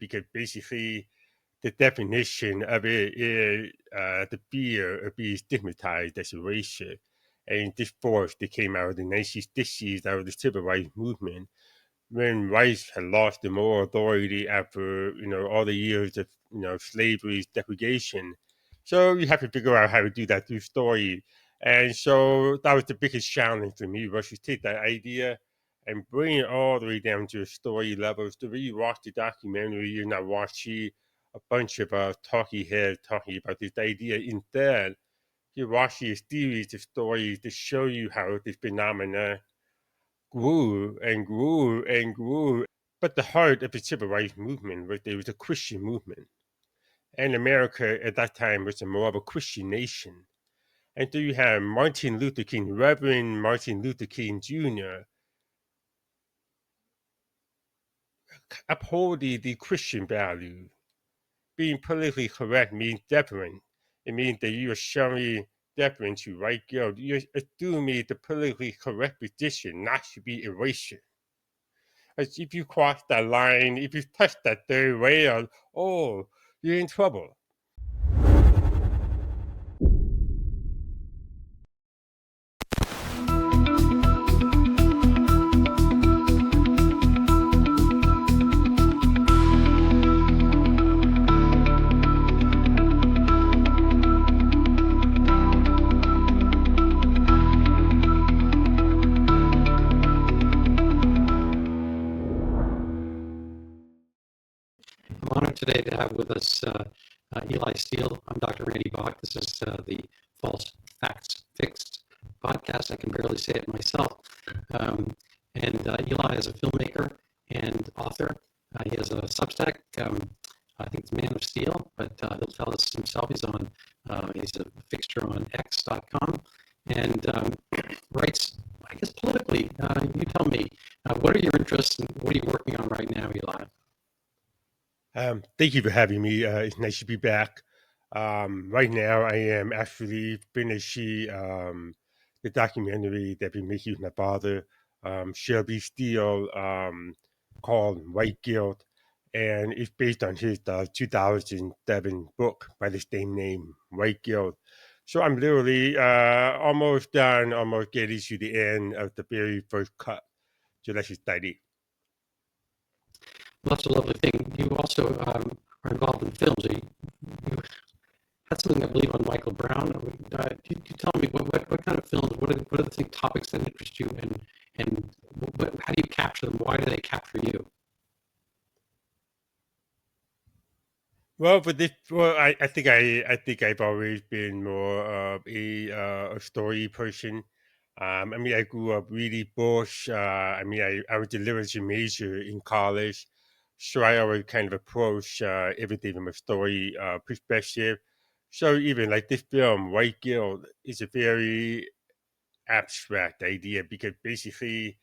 because basically the definition of it is the fear of being stigmatized as a racist. And this force that came out of the 1960s, out of the civil rights movement, when whites had lost the moral authority after, all the years of, slavery, segregation. So you have to figure out how to do that through story. And so that was the biggest challenge for me, was to take that idea and bring it all the way down to story levels. To really watch the documentary, you're not watching a bunch of talking heads talking about this idea. Instead, you're watching a series of stories to show you how this phenomena grew and grew and grew. But the heart of the civil rights movement was there was a Christian movement. And America at that time was more of a Christian nation. And so you have Martin Luther King, Reverend Martin Luther King Jr., upholding the Christian value. Being politically correct means deference. It means that you are showing deference to right guilt. You're assuming the politically correct position not to be erasure. As if you cross that line, if you touch that third rail, oh, you're in trouble. I'm honored today to have with us Eli Steele. I'm Dr. Randy Bach. This is the False Facts Fixed podcast. I can barely say it myself. And Eli is a filmmaker and author. He has a Substack. I think it's Man of Steel, but he'll tell us himself. He's a fixture on X.com and writes, I guess, politically. You tell me, what are your interests and what are you working on right now, Eli? Thank you for having me. It's nice to be back. Right now, I am actually finishing the documentary that we make with my father, Shelby Steele, called White Guilt. And it's based on his 2007 book by the same name, White Guilt. So I'm literally almost done, almost getting to the end of the very first cut. So let's just study. Well, that's a lovely thing. You also are involved in films. You had something, I believe, on Michael Brown. You tell me what kind of films, what are the topics that interest you, and how do you capture them? Why do they capture you? Well, for this, I think I've always been more of a story person. I mean, I grew up really bush. I was a literature major in college, so I always kind of approach everything from a story perspective. So even like this film, White Guilt, is a very abstract idea because basically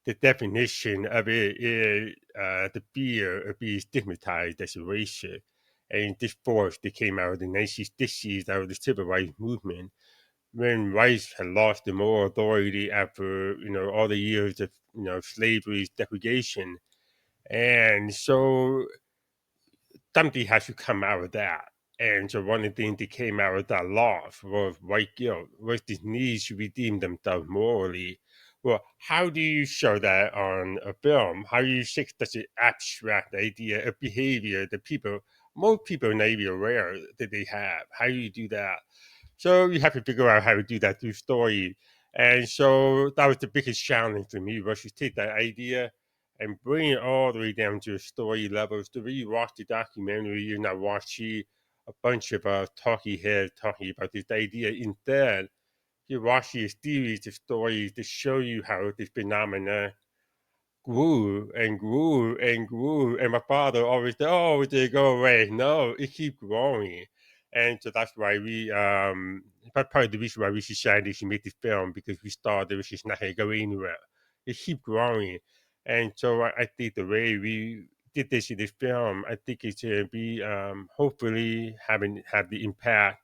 the definition of it is the fear of being stigmatized as a racist. And this force that came out of the 1960s, out of the civil rights movement, when whites had lost the moral authority after, all the years of, slavery, segregation. And so something has to come out of that. And so one of the things that came out of that loss was white guilt, was this need to redeem themselves morally. Well, how do you show that on a film? How do you take such an abstract idea of behavior that most people are not even aware that they have? How do you do that? So you have to figure out how to do that through story. And so that was the biggest challenge for me, was to take that idea and bring it all the way down to story levels. To really watch the documentary, you're not watching a bunch of talking heads talking about this idea. Instead, you're watching a series of stories to show you how this phenomena grew and grew and grew. And my father always said, oh, did it go away? No, it keeps growing. And so that's why that's part of the reason why we decided to make this film, because we thought it was just not going to go anywhere. It keeps growing. And so I think the way we did this in this film, I think it's going to be hopefully have the impact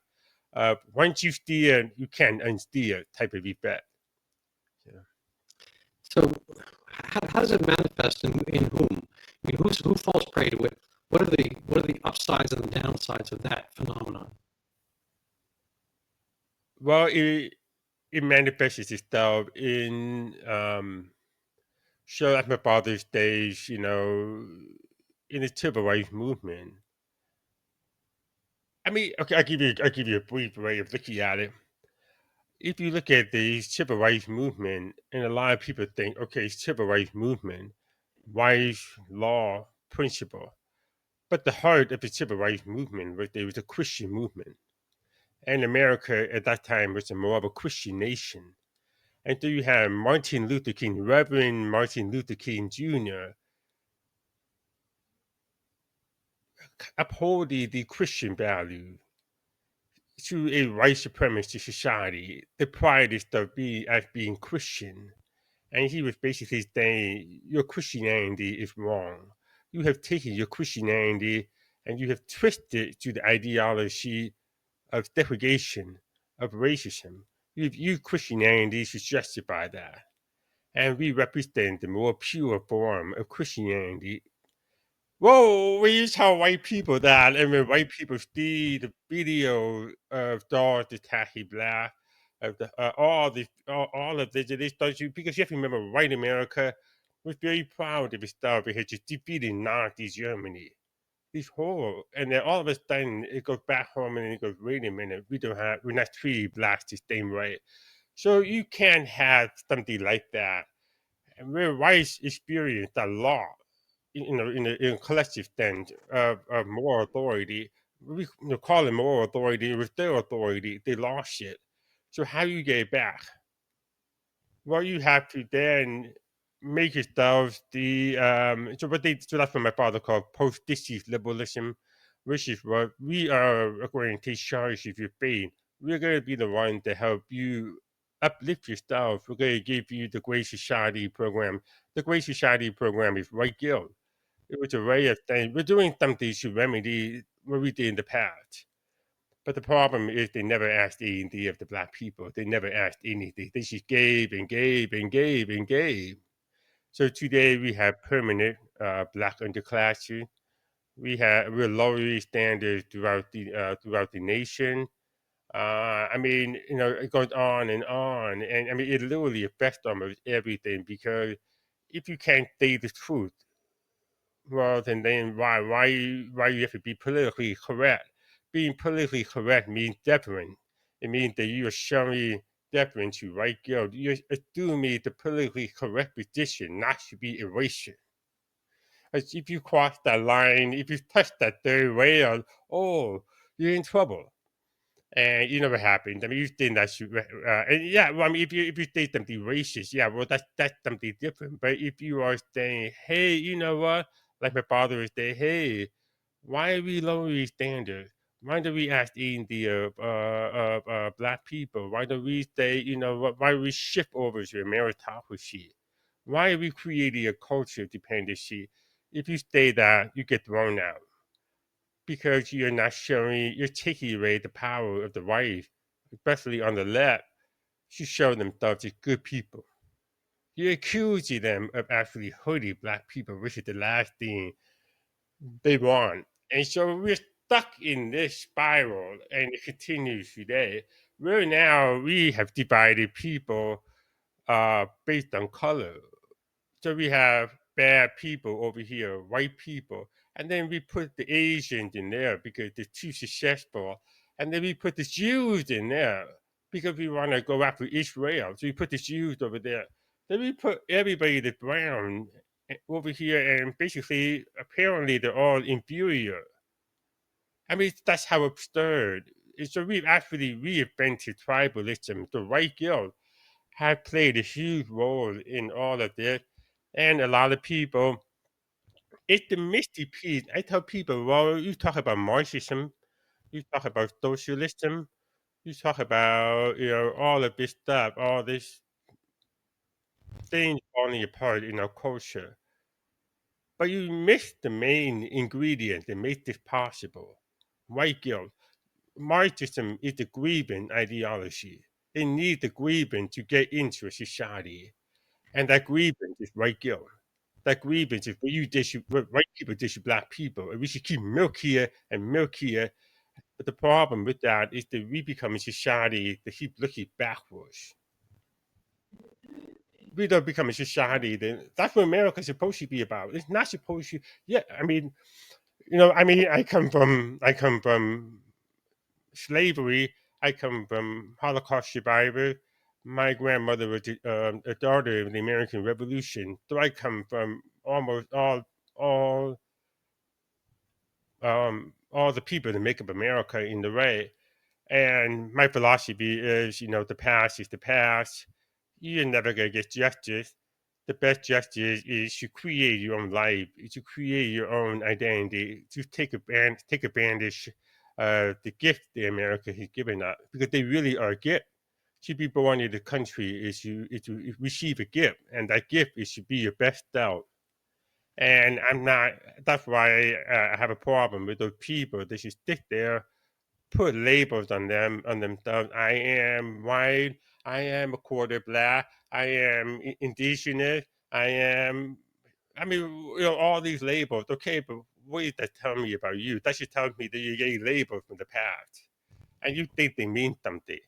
of once you steer, you can't unsteer type of effect. Yeah. So how does it manifest in whom? I mean, who falls prey to it What are the upsides and the downsides of that phenomenon? Well, it manifests itself in so at my father's days, in the civil rights movement. I mean, okay, I'll give you a brief way of looking at it. If you look at the civil rights movement, and a lot of people think, okay, civil rights movement, rights, law, principle. But the heart of the civil rights movement was there was a Christian movement. And America at that time was more of a Christian nation. And so you have Martin Luther King, Reverend Martin Luther King Jr., upholding the Christian value to a white supremacist society, the pride is of being as being Christian. And he was basically saying, your Christianity is wrong. You have taken your Christianity and you have twisted it to the ideology of segregation, of racism. You've used Christianity to justify that. And we represent the more pure form of Christianity. Whoa, we tell white people that, and when white people see the video of George the Tacky Black, of all of this, they start you because you have to remember, white America was very proud of its stuff. It had just defeated Nazi Germany. This whole, and then all of a sudden it goes back home and it goes, wait a minute, we're not treating blacks the same way. So you can't have something like that. And where whites experience a lot in a collective sense of moral authority. We call it moral authority. It was their authority. They lost it. So how do you get it back? Well, you have to then make yourselves the so that's what my father called post-disease liberalism, which is what we are going to take charge of your faith. We're going to be the one to help you uplift yourself. We're going to give you the Great Society program. The Great Society program is right guilt. It was a way of saying we're doing something to remedy what we did in the past. But the problem is they never asked any of the black people. They never asked anything. They just gave and gave and gave and gave. So today we have permanent black underclassmen. We're lowering standards throughout the nation. I mean, it goes on, and I mean, it literally affects almost everything because if you can't say the truth, well, then why you have to be politically correct? Being politically correct means deference. It means that you are showing deference to right guilt. You're assuming the politically correct position not to be erasure. As if you cross that line, if you touch that third rail, oh, you're in trouble. And you know what happened. I mean, you think that should, and yeah. Well, I mean, if you say something racist, yeah, well, that's something different. But if you are saying, hey, you know what, like my father would say, hey, why are we lowering standards? Why do we ask the black people? Why do we say, why do we shift over to a meritocracy? Why are we creating a culture of dependency? If you say that, you get thrown out because you're not showing, you're taking away the power of the right, especially on the left, to show themselves as good people. You're accusing them of actually hurting black people, which is the last thing they want. And so we're stuck in this spiral, and it continues today. Where now we have divided people based on color. So we have bad people over here, white people, and then we put the Asians in there because they're too successful, and then we put the Jews in there because we want to go after Israel. So we put the Jews over there. Then we put everybody that's brown over here, and basically, apparently, they're all inferior. I mean, that's how absurd. So we've actually reinvented tribalism. The white guilt have played a huge role in all of this. And a lot of people, it's the misty piece. I tell people, well, you talk about Marxism, you talk about socialism, you talk about, all of this stuff, all this things falling apart in our culture. But you miss the main ingredient that makes this possible. White guilt. Marxism is the grievance ideology. They need the grievance to get into a society. And that grievance is white guilt. like grievance is for you white people dish black people, and we should keep milkier and milkier. But the problem with that is that we become a society that keep looking backwards. We don't become a society that's what America's supposed to be about. It's not supposed to. Yeah, I mean, I come from slavery. I come from Holocaust survivor. My grandmother was a daughter of the American Revolution. So I come from almost all the people that make up America in the way. And my philosophy is, the past is the past. You're never gonna get justice. The best justice is to create your own life, is to create your own identity, to take advantage of the gift that America has given us, because they really are a gift. To be born in the country is to receive a gift, and that gift is to be your best self. And I'm not. That's why I have a problem with those people. They should stick there, put labels on themselves. I am white. I am a quarter black. I am indigenous. I am. I mean, all these labels. Okay, but what does that tell me about you? That should tell me that you're getting labels from the past, and you think they mean something.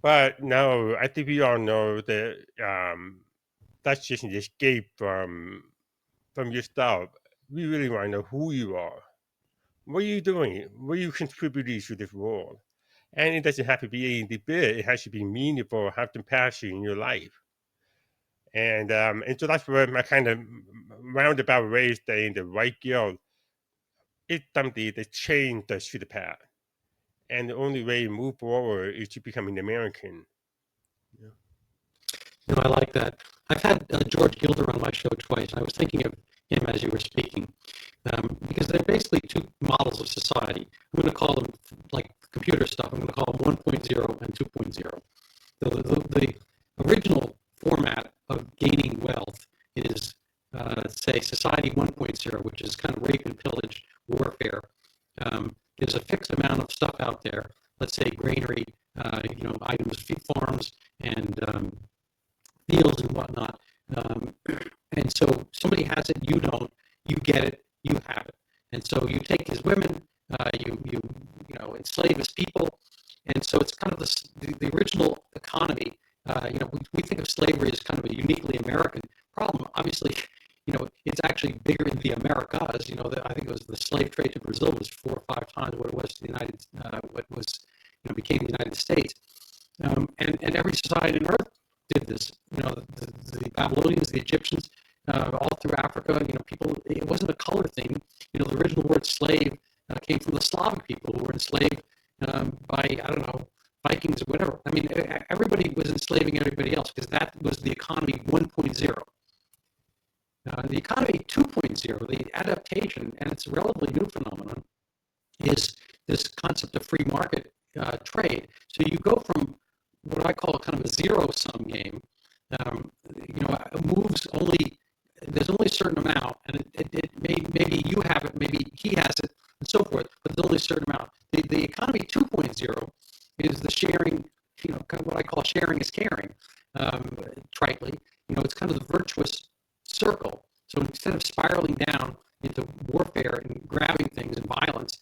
But no, I think we all know that that's just an escape from yourself. We really want to know who you are. What are you doing? What are you contributing to this world? And it doesn't have to be anything big. It has to be meaningful, have some passion in your life. And so that's where my kind of roundabout way is saying the white guilt is something that changed us to the past. And the only way to move forward is to become an American. Yeah. I like that. I've had George Gilder on my show twice, and I was thinking of him as you were speaking, because they're basically two models of society. I'm going to call them, like computer stuff, I'm going to call them 1.0 and 2.0. The original format of gaining wealth is, say, society 1.0, which is kind of rape and pillage warfare. There's a fixed amount of stuff out there, let's say granary, items, farms, and fields and whatnot. And so somebody has it, you don't, you get it, you have it. And so you take his women, you enslave his people. And so it's kind of the original economy. We think of slavery as kind of a uniquely American problem. Obviously, it's actually bigger in the Americas. I think it was the slave trade to Brazil was 4 or 5 times what it was to became the United States. And every society on earth did this. The Babylonians, the Egyptians, all through Africa. People. It wasn't a color thing. The original word slave came from the Slavic people who were enslaved by Vikings or whatever. I mean, everybody was enslaving everybody else because that was the economy 1.0. The economy 2.0, the adaptation, and it's a relatively new phenomenon, is this concept of free market trade. So you go from what I call kind of a zero-sum game. Moves only, there's only a certain amount, and maybe you have it, maybe he has it, and so forth, but there's only a certain amount. The economy 2.0 is the sharing, kind of what I call sharing is caring, tritely. It's kind of the virtuous circle. So instead of spiraling down into warfare and grabbing things and violence,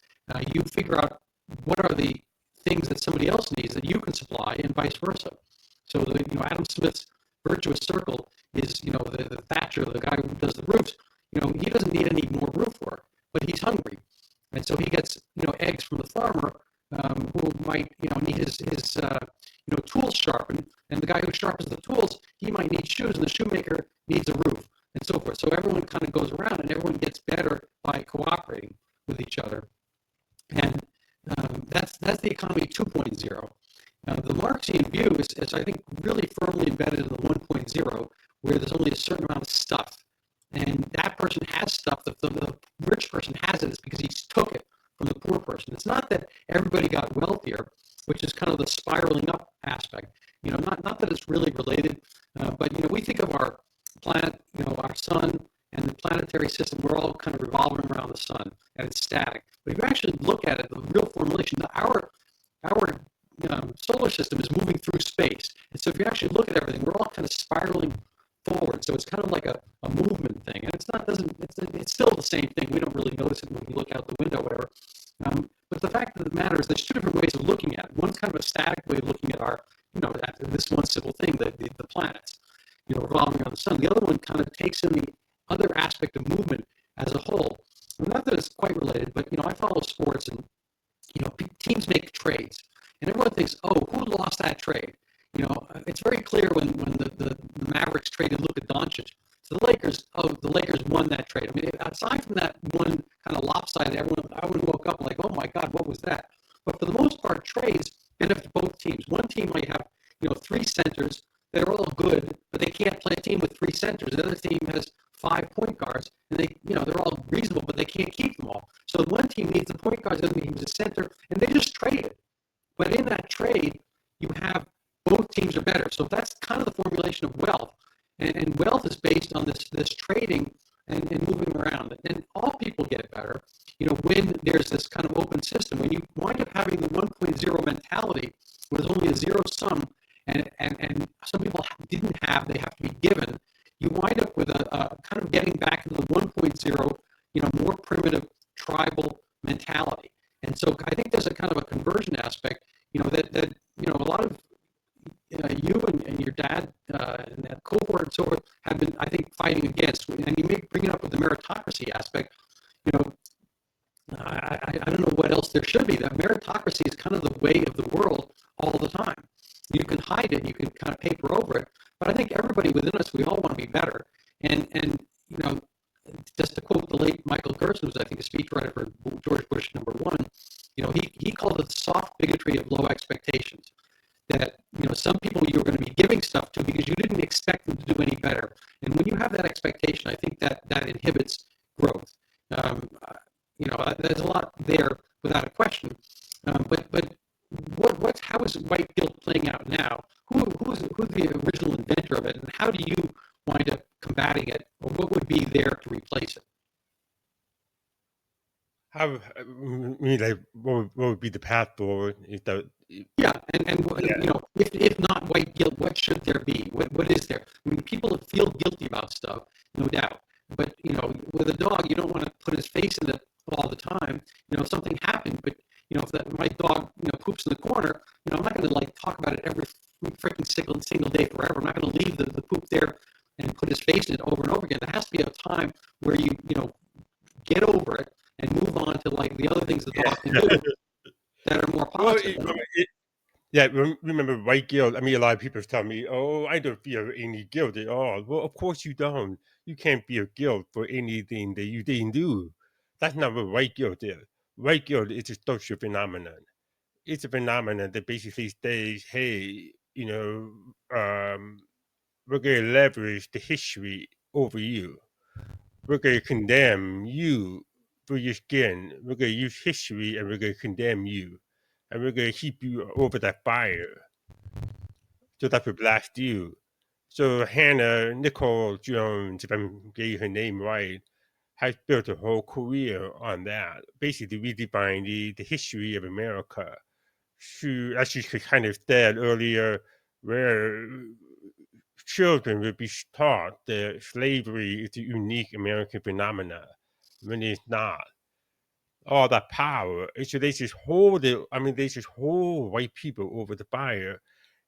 you figure out what are the things that somebody else needs that you can supply, and vice versa. So Adam Smith's virtuous circle is the thatcher, the guy who does the roofs. He doesn't need any more roof work, but he's hungry, and so he gets eggs from the farmer who might need his tools sharpened, and the guy who sharpens the tools, he might need shoes, and the shoemaker needs a roof, and so forth. So everyone kind of goes around, and everyone gets better by cooperating with each other, and that's the economy 2.0. The Marxian view is, I think, really firmly embedded in the 1.0, where there's only a certain amount of stuff, and that person has stuff. The rich person has it is because he took it from the poor person. It's not that everybody got wealthier, which is kind of the spiraling up aspect. Not that it's really related, but we think of our planet, our sun, and the planetary system. We're all kind of revolving around the sun, and it's static. But if you actually look at it, the real formulation, our solar system is moving through space. And so if you actually look at everything, we're all kind of spiraling forward. So it's kind of like a movement thing. And it's not doesn't it's still the same thing. We don't really notice it when we look out the window, whatever. But the fact of the matter is, there's two different ways of looking at it. One's kind of a static way of looking at our, at this one simple thing, the planets, revolving around the sun. The other one kind of takes in the other aspect of movement as a whole. And not that it's quite related, but I follow sports, and teams make trades, and everyone thinks, oh, who lost that trade? It's very clear when the Mavericks traded Luka Doncic to the Lakers. Oh, the Lakers won that trade. I mean, aside from that one kind of lopsided, I would woke up like, oh my God, what was that? But for the most part, trades benefit both teams. One team might have three centers that are all good, but they can't play a team with three centers. The other team has 5 point guards, and they're all reasonable, but they can't keep them all. So one team needs a point guard, the other team needs a center, and they just trade it. But in that trade, you have both teams are better. So that's kind of the formulation of wealth. And wealth is based on this trading and moving around. And all people get better, when there's this kind of open system. When you wind up having the 1.0 mentality, where there's only a zero sum, and some people didn't have, they have to be given, you wind up with a kind of getting back into the 1.0, more primitive tribal mentality. And so I think there's a kind of a conversion aspect, that a lot of you and your dad and that cohort and so forth have been, I think, fighting against. And you may bring it up with the meritocracy aspect. I don't know what else there should be. That meritocracy is kind of the way of the world all the time. You can hide it, you can kind of paper over it, but I think everybody within us, we all want to be better. And just to quote the late Michael Gerson, who's I think a speechwriter for George Bush #1, he called it the soft bigotry of low expectations. That some people you're going to be giving stuff to because you didn't expect them to do any better. And when you have that expectation, I think that inhibits growth. There's a lot there without a question. But how is white guilt playing out now? Who's the original inventor of it, and how do you wind up combating it, or what would be there to replace it? How, I mean, like, what would be the path forward? Yeah, and if not white guilt, what should there be? What is there? I mean, people feel guilty about stuff, no doubt. But with a dog, you don't want to put his face in it all the time. If something happened, but if my dog poops in the corner, I'm not going to talk about it every freaking single day forever. I'm not going to leave the poop there and put his face in it over and over again. There has to be a time where you get over it and move on to the other things the dog can do that are more positive. Remember white guilt. I mean, a lot of people tell me, "Oh, I don't feel any guilt at all." Well, of course you don't. You can't feel guilt for anything that you didn't do. That's not what white guilt is. White guilt is a social phenomenon. It's a phenomenon that basically says, "Hey, we're going to leverage the history over you. We're going to condemn you for your skin. We're going to use history, and we're going to condemn you, and we're going to keep you over that fire so that we blast you." So Hannah Nicole Jones, if I'm getting her name right, has built a whole career on that, basically redefining the history of America. As she kind of said earlier, where children will be taught that slavery is a unique American phenomena when it's not. All that power. So they just hold it. I mean, they just hold white people over the fire.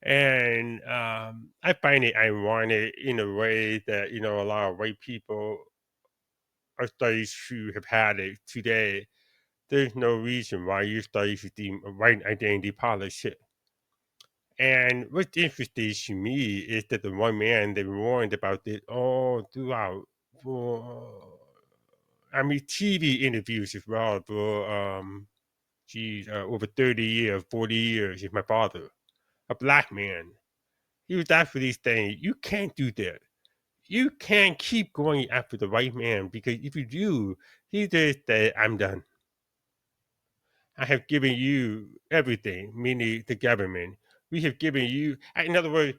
And I find it ironic in a way that, a lot of white people are studies who have had it today. There's no reason why your studies should deem white identity politics. And what's interesting to me is that the one man that warned about it all throughout for, I mean, TV interviews as well for, over 30 years, 40 years is my father, a black man. He was actually saying, you can't do that. You can't keep going after the white man because if you do, he just say, I'm done. I have given you everything, meaning the government. We have given you, in other words,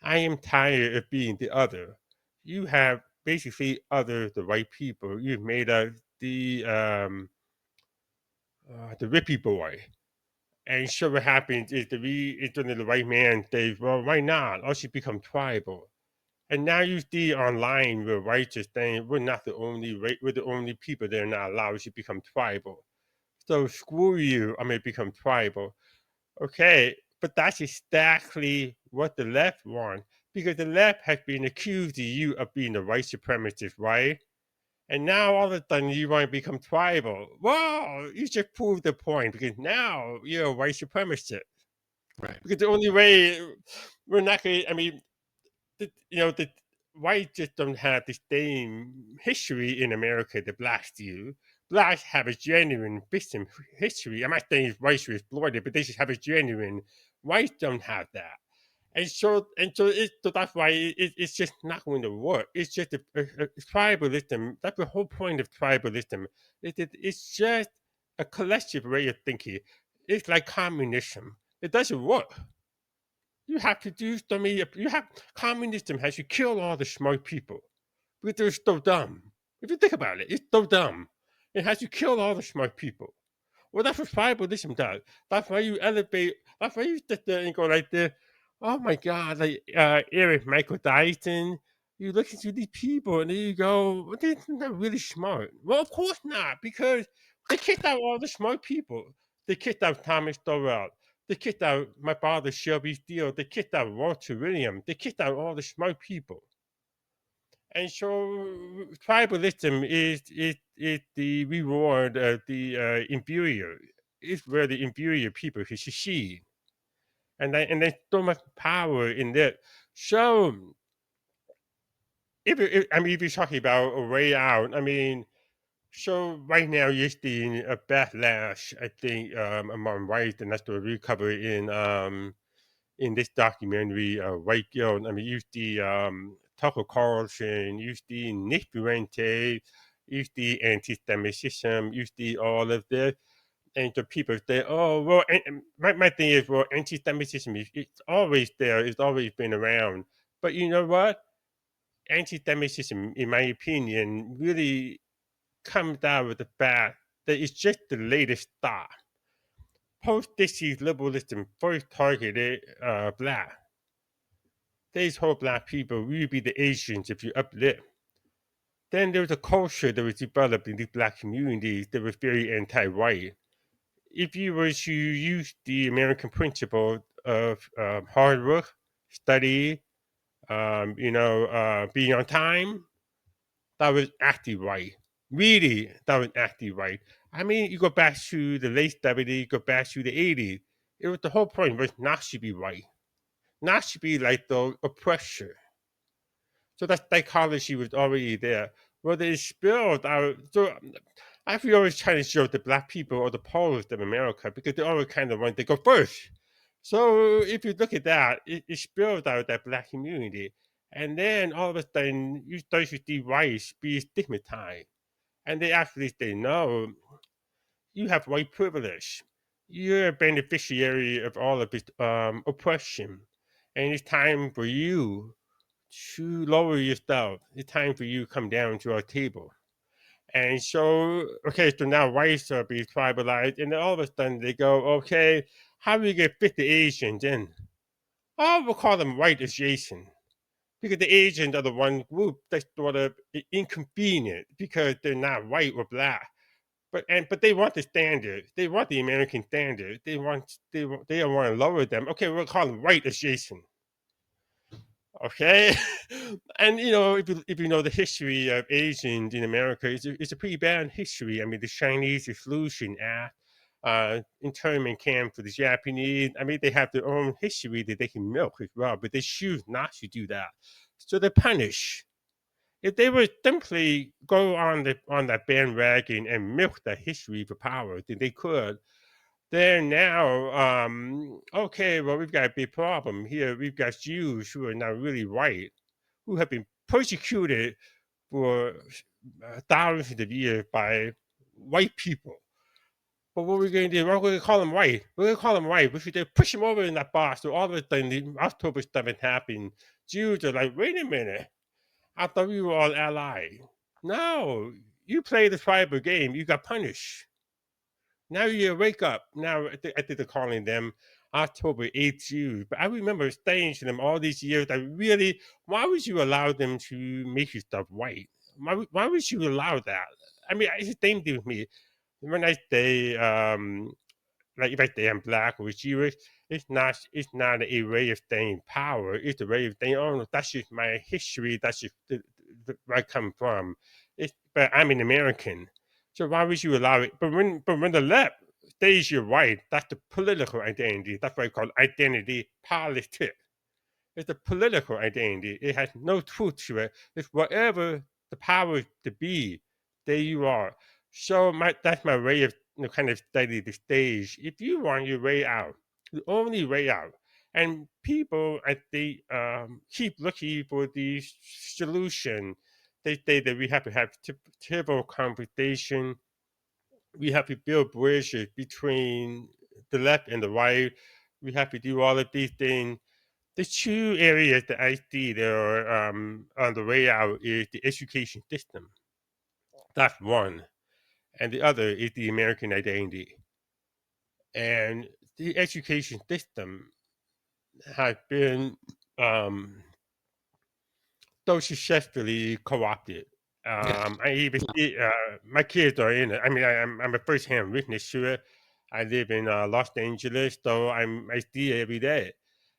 I am tired of being the other. You have basically other the white people. You've made us the rippy boy. And so what happens is the white man says, well, why not? I should become tribal. And now you see online where whites are saying we're not the only we're the only people that are not allowed to become tribal. So screw you, I'm gonna become tribal. Okay, but that's exactly what the left want, because the left has been accusing you of being a white supremacist, right? And now all of a sudden you want to become tribal. Well, you just proved the point, because now you're a white supremacist. Right. Because the only way we're not going to, I mean, the whites just don't have the same history in America that blacks do. Blacks have a genuine victim history. I'm not saying whites were exploited, but they just have a genuine. Whites don't have that. So that's why it's just not going to work. It's just a tribalism. That's the whole point of tribalism. It's just a collective way of thinking. It's like communism. It doesn't work. You have to do something. You have communism has to kill all the smart people because they're so dumb. If you think about it, it's so dumb. It has to kill all the smart people. Well, that's what tribalism does. That's why you elevate. That's why you sit there and go like this. Oh my God, like Eric Michael Dyson. You look into these people and then you go, well, they're not really smart. Well, of course not, because they kicked out all the smart people. They kicked out Thomas Sowell. They kicked out my father Shelby Steele. They kicked out Walter Williams. They kicked out all the smart people. And so tribalism is the reward of the inferior. It's where the inferior people should succeed. And there's so much power in that. So I mean, if you're talking about a way out, I mean, so right now you're seeing a backlash, I think, among whites, and that's what we cover in this documentary, White Guilt. I mean, you see Tucker Carlson, you see Nick Durante, you see anti-Semitism, you see all of this. And the people say, oh, well, and my thing is, well, anti-Semitism is it's always there, it's always been around. But you know what? Anti-Semitism, in my opinion, really comes out with the fact that it's just the latest thought. Post this liberalism first targeted black. These whole black people will be the Asians if you uplift. Then there was a culture that was developed in these black communities that was very anti-white. If you were to use the American principle of hard work, study, being on time, that was actually right. Really, that was actually right. I mean, you go back to the late 70s, go back to the 80s. It was the whole point was not to be right, not to be like the oppressor. So that psychology was already there. Well, they spilled out. So I feel always trying to show the black people or the poorest of America because they always kind of want to go first. So if you look at that, it spilled out that black community. And then all of a sudden, you start to see whites be stigmatized. And they actually say, no, you have white privilege. You're a beneficiary of all of this oppression. And it's time for you to lower yourself. It's time for you to come down to our table. And so, okay, so now whites are being tribalized, and then all of a sudden they go, okay, how do we get 50 Asians in? Oh, we'll call them white adjacent. Because the Asians are the one group that's sort of inconvenient because they're not white or black. But they want the standard. They want the American standard. They don't want to lower them. Okay, we'll call them white adjacent. Okay, and if you know the history of Asians in America, it's a pretty bad history. I mean, the Chinese Exclusion Act, internment camp for the Japanese. I mean, they have their own history that they can milk as well, but they choose not to do that, so they're punished. If they would simply go on that bandwagon and milk that history for power, then they could. Then now, okay, well, we've got a big problem here. We've got Jews who are not really white, who have been persecuted for thousands of years by white people. But what we're going to do, we're going to call them white. We're going to call them white. We should push them over in that box. So all of a sudden, the October 7th happened. Jews are like, wait a minute. I thought we were all allies. No, you played the tribal game. You got punished. Now you wake up. Now I think they're calling them October 8th Jews, but I remember saying to them all these years that really, why would you allow them to make you stuff white? Why would you allow that? I mean, it's the same thing with me. When I say, like if I say I'm black or Jewish, it's not a way of saying power. It's a way of saying, oh, no, that's just my history. That's just where I come from. But I'm an American, so why would you allow it? But when the left says you're white, that's the political identity. That's what I call identity politics. It's a political identity. It has no truth to it. It's whatever the power to be, there you are. So that's my way of kind of study the stage. If you want your way out, the only way out. And people, I think, keep looking for the solution. They say that we have to have civil conversation. We have to build bridges between the left and the right. We have to do all of these things. The two areas that I see that are on the way out is the education system. That's one. And the other is the American identity. And the education system has been so successfully co-opted. Yes. I even Yeah. see my kids are in it. I mean, I'm a first-hand witness to it. I live in Los Angeles, so I see it every day,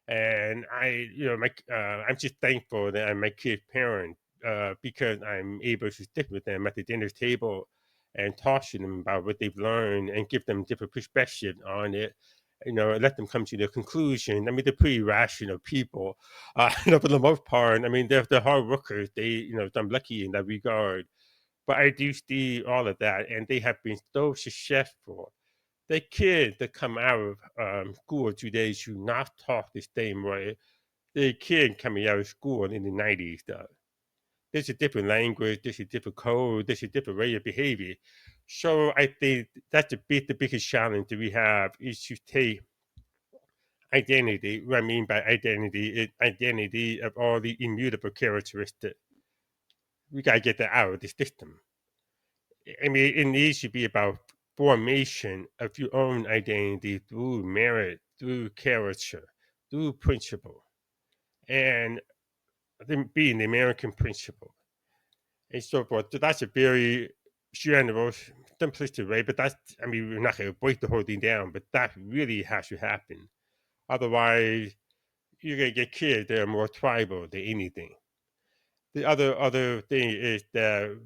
and I'm just thankful that I'm my kid's parent because I'm able to sit with them at the dinner table and talk to them about what they've learned and give them different perspectives on it. Let them come to their conclusion. I mean, they're pretty rational people, for the most part. I mean, they're hard workers. I'm lucky in that regard. But I do see all of that, and they have been so successful. The kids that come out of school today should not talk the same way the kid coming out of school in the 90s does. There's a different language, there's a different code, there's a different way of behavior. So I think that's the biggest challenge that we have is to take identity. What I mean by identity is identity of all the immutable characteristics. We gotta get that out of the system. I mean, it needs to be about formation of your own identity through merit, through character, through principle, and then being the American principle and so forth. So that's a very general, simplistic way, but I mean, we're not going to break the whole thing down, but that really has to happen. Otherwise, you're going to get kids that are more tribal than anything. The other thing is that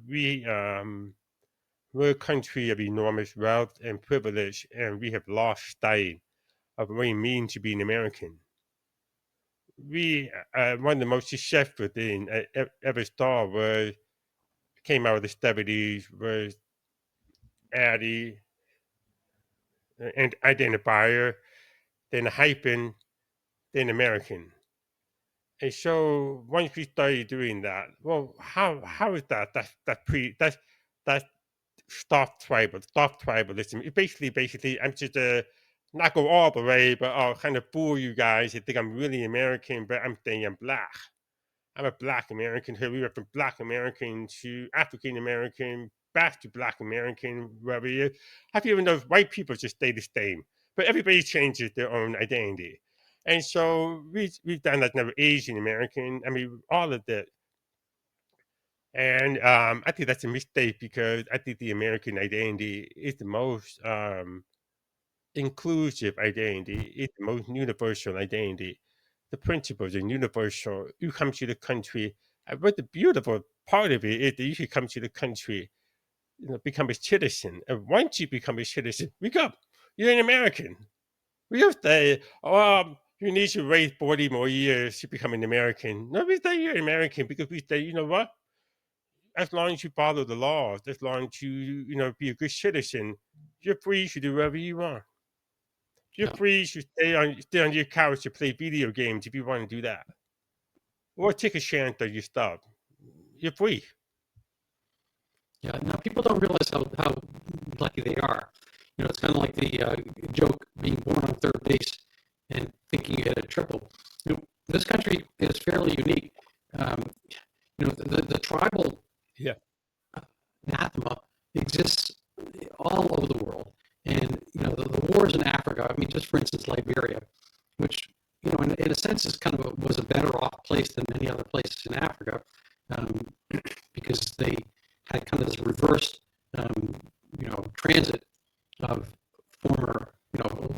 we're a country of enormous wealth and privilege, and we have lost sight of what it means to be an American. One of the most successful things I ever saw was came out of the 70s was Addie and identifier, then hyphen, then American. And so once we started doing that, well, how is that? That's stop tribalism. It basically, I'm just not go all the way, but I'll kind of fool you guys. You think I'm really American, but I'm saying I'm black. I'm a black American here. We went from black American to African American, back to black American, where we have you even know white people just stay the same, but everybody changes their own identity. And so we've done that never Asian American. I mean, all of that. And I think that's a mistake because I think the American identity is the most inclusive identity. It's the most universal identity. The principles are universal. You come to the country, but the beautiful part of it is that you should come to the country, become a citizen. And once you become a citizen, wake up. You're an American. We don't say, oh, you need to wait 40 more years to become an American. No, we say you're an American because we say, you know what? As long as you follow the laws, as long as you, be a good citizen, you're free to do whatever you want. You're Yeah. free to stay on your couch to play video games if you want to do that, or take a chance on your stuff. You're free. Yeah. Now people don't realize how lucky they are. It's kind of like the joke being born on third base and thinking you hit a triple. This country is fairly unique. Um, the tribal Yeah. anathema exists all over the world. And, the wars in Africa, I mean, just for instance, Liberia, former,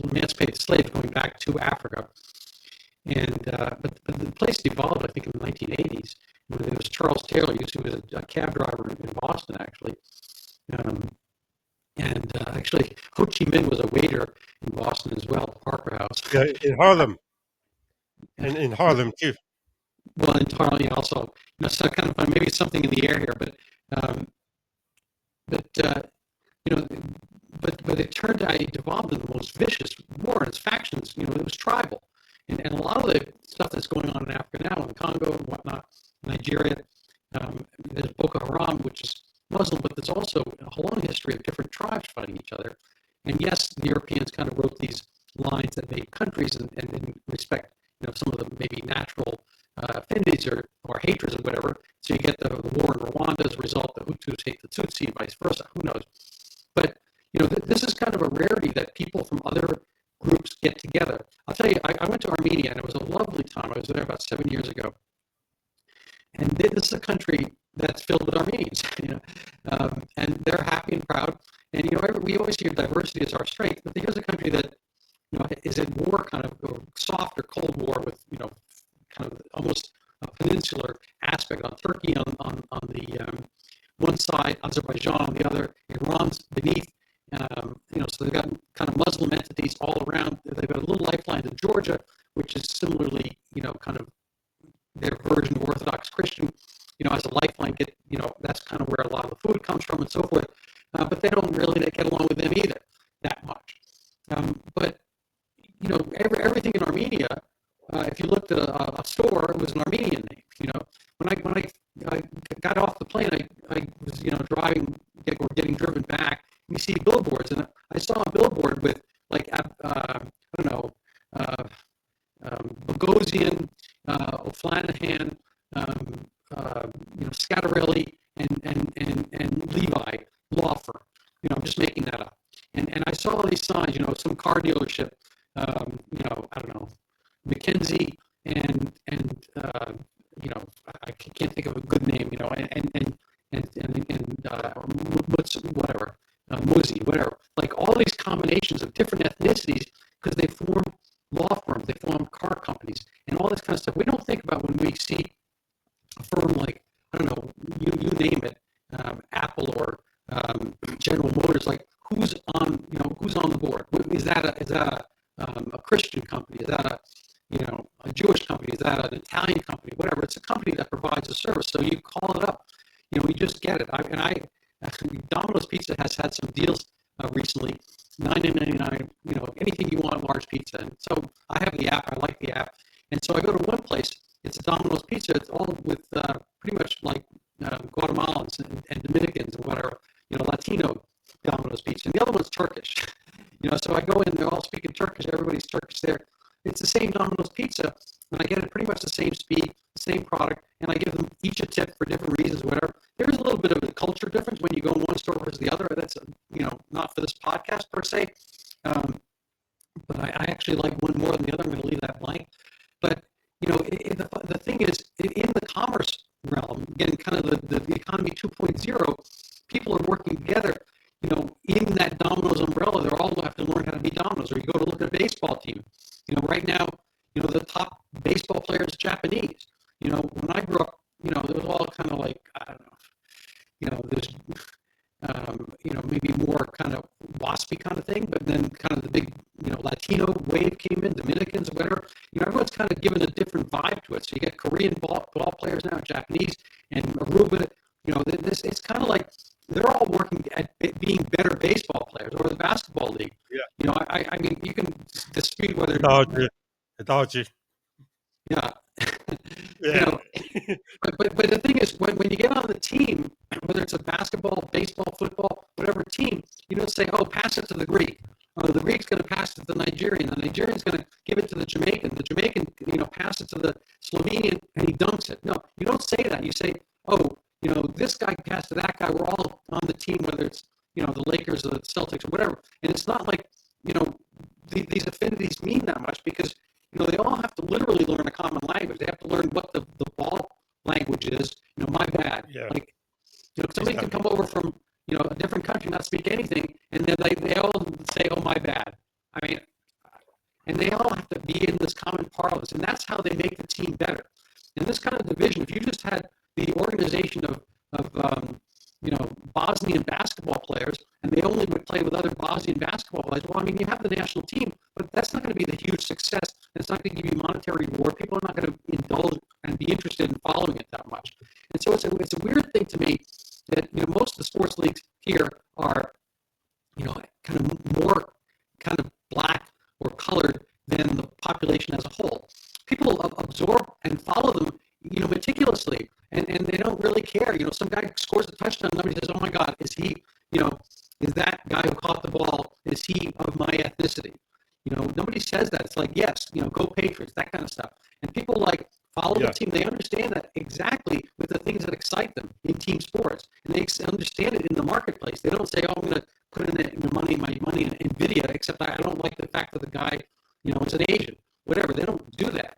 emancipated slaves going back to Africa. And but the place devolved, I think, in the 1980s. When there was Charles Taylor, who was a cab driver in Boston, actually. Actually, Ho Chi Minh was a waiter in Boston as well, at Parker House. Yeah, in Harlem, and in Harlem too. Well, entirely also, so kind of maybe something in the air here, um, but you know, but it turned out it devolved into the most vicious wars, factions. It was tribal, and a lot of the stuff that's going on in Africa now, in Congo and whatnot, Nigeria. There's Boko Haram, which is Muslim, but there's also a long history of different tribes fighting each other. And yes, the Europeans kind of wrote these lines that made countries and in respect, some of the maybe natural affinities or hatreds or whatever. So you get the war in Rwanda as a result. The Hutus hate the Tutsi, vice versa. Who knows? But this is kind of a rarity that people from other groups get together. I'll tell you, I went to Armenia and it was a lovely time. I was there about 7 years ago, and this is a country that's filled with Armenians, and they're happy and proud. And we always hear diversity as our strength, but here's a country that is at war, kind of or soft or cold war with kind of almost a peninsular aspect on Turkey on the one side, Azerbaijan on the other, Iran's beneath. So they've got kind of Muslim entities all around. They've got a little lifeline to Georgia, which is similarly, kind of their version of Orthodox Christian, as a lifeline. That's kind of where a lot of the food comes from and so forth. But they don't really get along with them either that much. But everything in Armenia, if you looked at a store, it was an Armenian name. When I got off the plane, I was driving or getting driven back, and you see billboards, and I saw a billboard with like I don't know, Bogosian, O'Flanahan, Scattarelli, and Levi law firm. I'm just making that up. And I saw all these signs, some car dealership, I don't know, McKenzie and I can't think of a good name, whatever, Muzi, whatever. Like all these combinations of different ethnicities because they form law firms, they form car companies, and all this kind of stuff. We don't think about when we see a firm like, I don't know, you name it, Apple or General Motors, like who's on the board? Is that a Christian company? Is that a Jewish company? Is that an Italian company? Whatever. It's a company that provides a service. So you call it up. You just get it. Domino's Pizza has had some deals recently, $9.99. Anything you want, large pizza. And so I have the app. I like the app. And so I go to one place. It's a Domino's Pizza. It's all with pretty much like Guatemalans and Dominicans and whatever. Latino Domino's Pizza. And the other one's Turkish. So I go in. They're all speaking Turkish. Everybody's Turkish there. It's the same Domino's Pizza, and I get it pretty much the same speed, the same product, and I give them each a tip for different reasons, whatever. There's a little bit of a culture difference when you go in one store versus the other. That's, not for this podcast per se, but I actually like one more than the other. I'm going to leave that blank. But, the thing is, in the commerce realm, again, kind of the economy 2.0, people are working together. In that Domino's umbrella, they all have to learn how to be Domino's. Or you go to look at a baseball team. Right now, the top baseball player is Japanese. When I grew up, there was all kind of like, I don't know, there's, maybe more kind of waspy kind of thing, but then kind of the big, Latino wave came in, Dominicans, whatever. Everyone's kind of given a different vibe to it. So you get Korean ball players now, Japanese, and Aruba. It's kind of like they're all working at being better baseball players or the basketball league. Yeah. I mean, you can dispute whether Adultery. Yeah. Yeah. But the thing is, when you get on the team, whether it's a basketball, baseball, football, whatever team, you don't say, oh, pass it to the Greek. The Greek's going to pass it to the Nigerian. The Nigerian's going to give it to the Jamaican. The Jamaican, pass it to the Slovenian, and he dunks it. No, you don't say that. You say, oh, this guy passed to that guy. We're all on the team, whether it's, the Lakers or the Celtics or whatever. And it's not like, these affinities mean that much because, they all have to literally learn a common language. They have to learn what the ball language is. My bad. Yeah. Like, somebody can come over from, a different country, not speak anything, and then they all say, oh, my bad. I mean, and they all have to be in this common parlance, and that's how they make the team better. In this kind of division, if you just had the organization of Bosnian basketball players, and they only would play with other Bosnian basketball players, well, I mean, you have the national team, but that's not going to be the huge success. It's not going to give you monetary reward. People are not going to indulge and be interested in following it that much. And so it's a weird thing to me that most of the sports leagues here are kind of more kind of black or colored than the population as a whole. People absorb and follow them, meticulously, and they don't really care. Some guy scores a touchdown, nobody says, "Oh my God, is he, is that guy who caught the ball, is he of my ethnicity?" Nobody says that. It's like, yes, go Patriots, that kind of stuff. And people like follow the team. They understand that exactly with the things that excite them in team sports, and they understand it in the marketplace. They don't say, "Oh, I'm going to put in my money in Nvidia," except I don't like the fact that the guy, is an Asian. Whatever. They don't do that.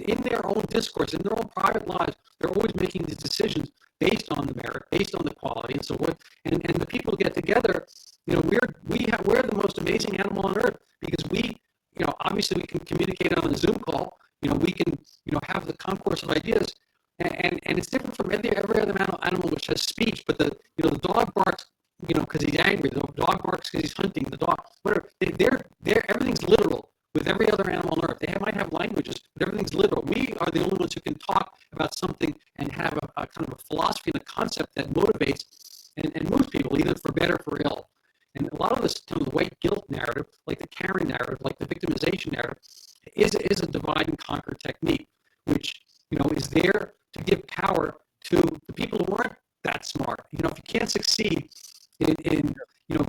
In their own discourse, in their own private lives, they're always making these decisions based on the merit, based on the quality, and so forth. And the people get together. We're the most amazing animal on earth because obviously we can communicate on a Zoom call. We can have the concourse of ideas, and it's different from every other animal which has speech. But the dog barks because he's angry. The dog barks because he's hunting. The dog, whatever. They're everything's literal. With every other animal on earth, they might have languages, but everything's literal. We are the only ones who can talk about something and have a kind of a philosophy and a concept that motivates and moves people, either for better or for ill. And a lot of this, kind of the white guilt narrative, like the Karen narrative, like the victimization narrative, is a divide and conquer technique, which is there to give power to the people who aren't that smart. If you can't succeed in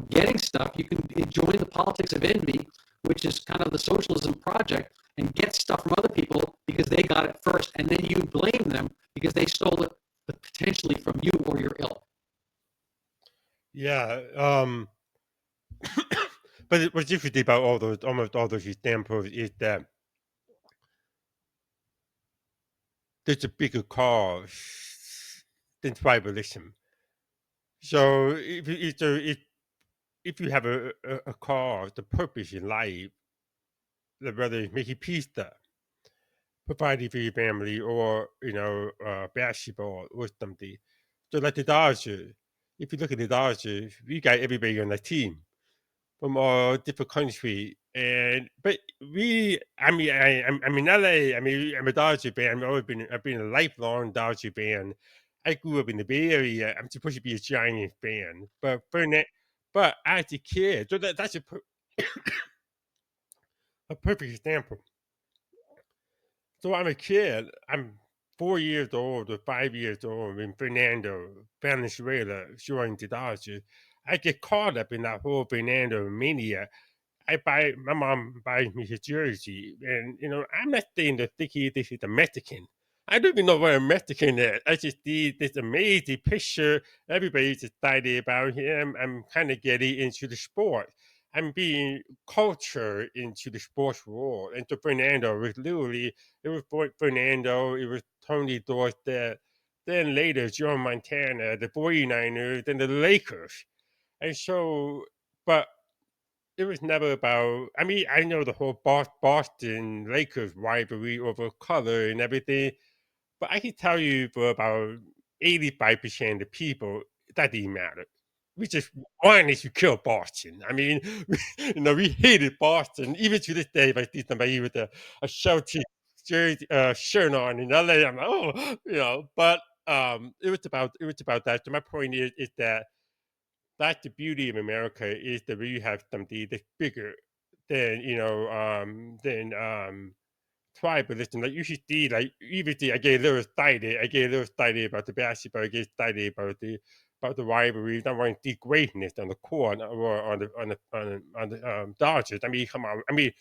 getting stuff, you can join the politics of envy, which is kind of the socialism project, and get stuff from other people because they got it first, and then you blame them because they stole it potentially from you or your ilk. Yeah. But what's interesting about almost all those examples is that there's a bigger cause than tribalism. So if you have a cause, a purpose in life, whether it's making pizza, providing for your family, or basketball or something. So like the Dodgers, if you look at the Dodgers, we got everybody on the team from all different countries. But I'm in LA. I mean, I'm a Dodger fan. I've been a lifelong Dodger fan. I grew up in the Bay Area. I'm supposed to be a Giants fan, but as a kid, so that's a perfect example. So I'm a kid. I'm 4 years old or 5 years old when Fernando Venezuela joined the Dodgers. I get caught up in that whole Fernando mania. My mom buys me his jersey, and I'm not saying to think this is a Mexican. I don't even know what a Mexican is. I just see this amazing picture. Everybody's excited about him. I'm kind of getting into the sport. I'm being cultured into the sports world. And so Fernando was literally, it was Fernando, it was Tony Dorsett, then later Joe Montana, the 49ers, then the Lakers. And so, but it was never about. I mean, I know the whole Boston Lakers rivalry over color and everything, but I can tell you for about 85% of the people that didn't matter. We just wanted to kill Boston. I mean, we hated Boston. Even to this day, if I see somebody with a Celtic jersey, shirt on in LA, I'm like, oh, But it was about that. So my point is that that's the beauty of America is that we have something that's bigger than tribalism. Like you should see, like even I get a little excited. I get a little excited about the basketball. I get excited about the rivalries. I want to see greatness on the court or on the Dodgers. I mean, come on. I mean,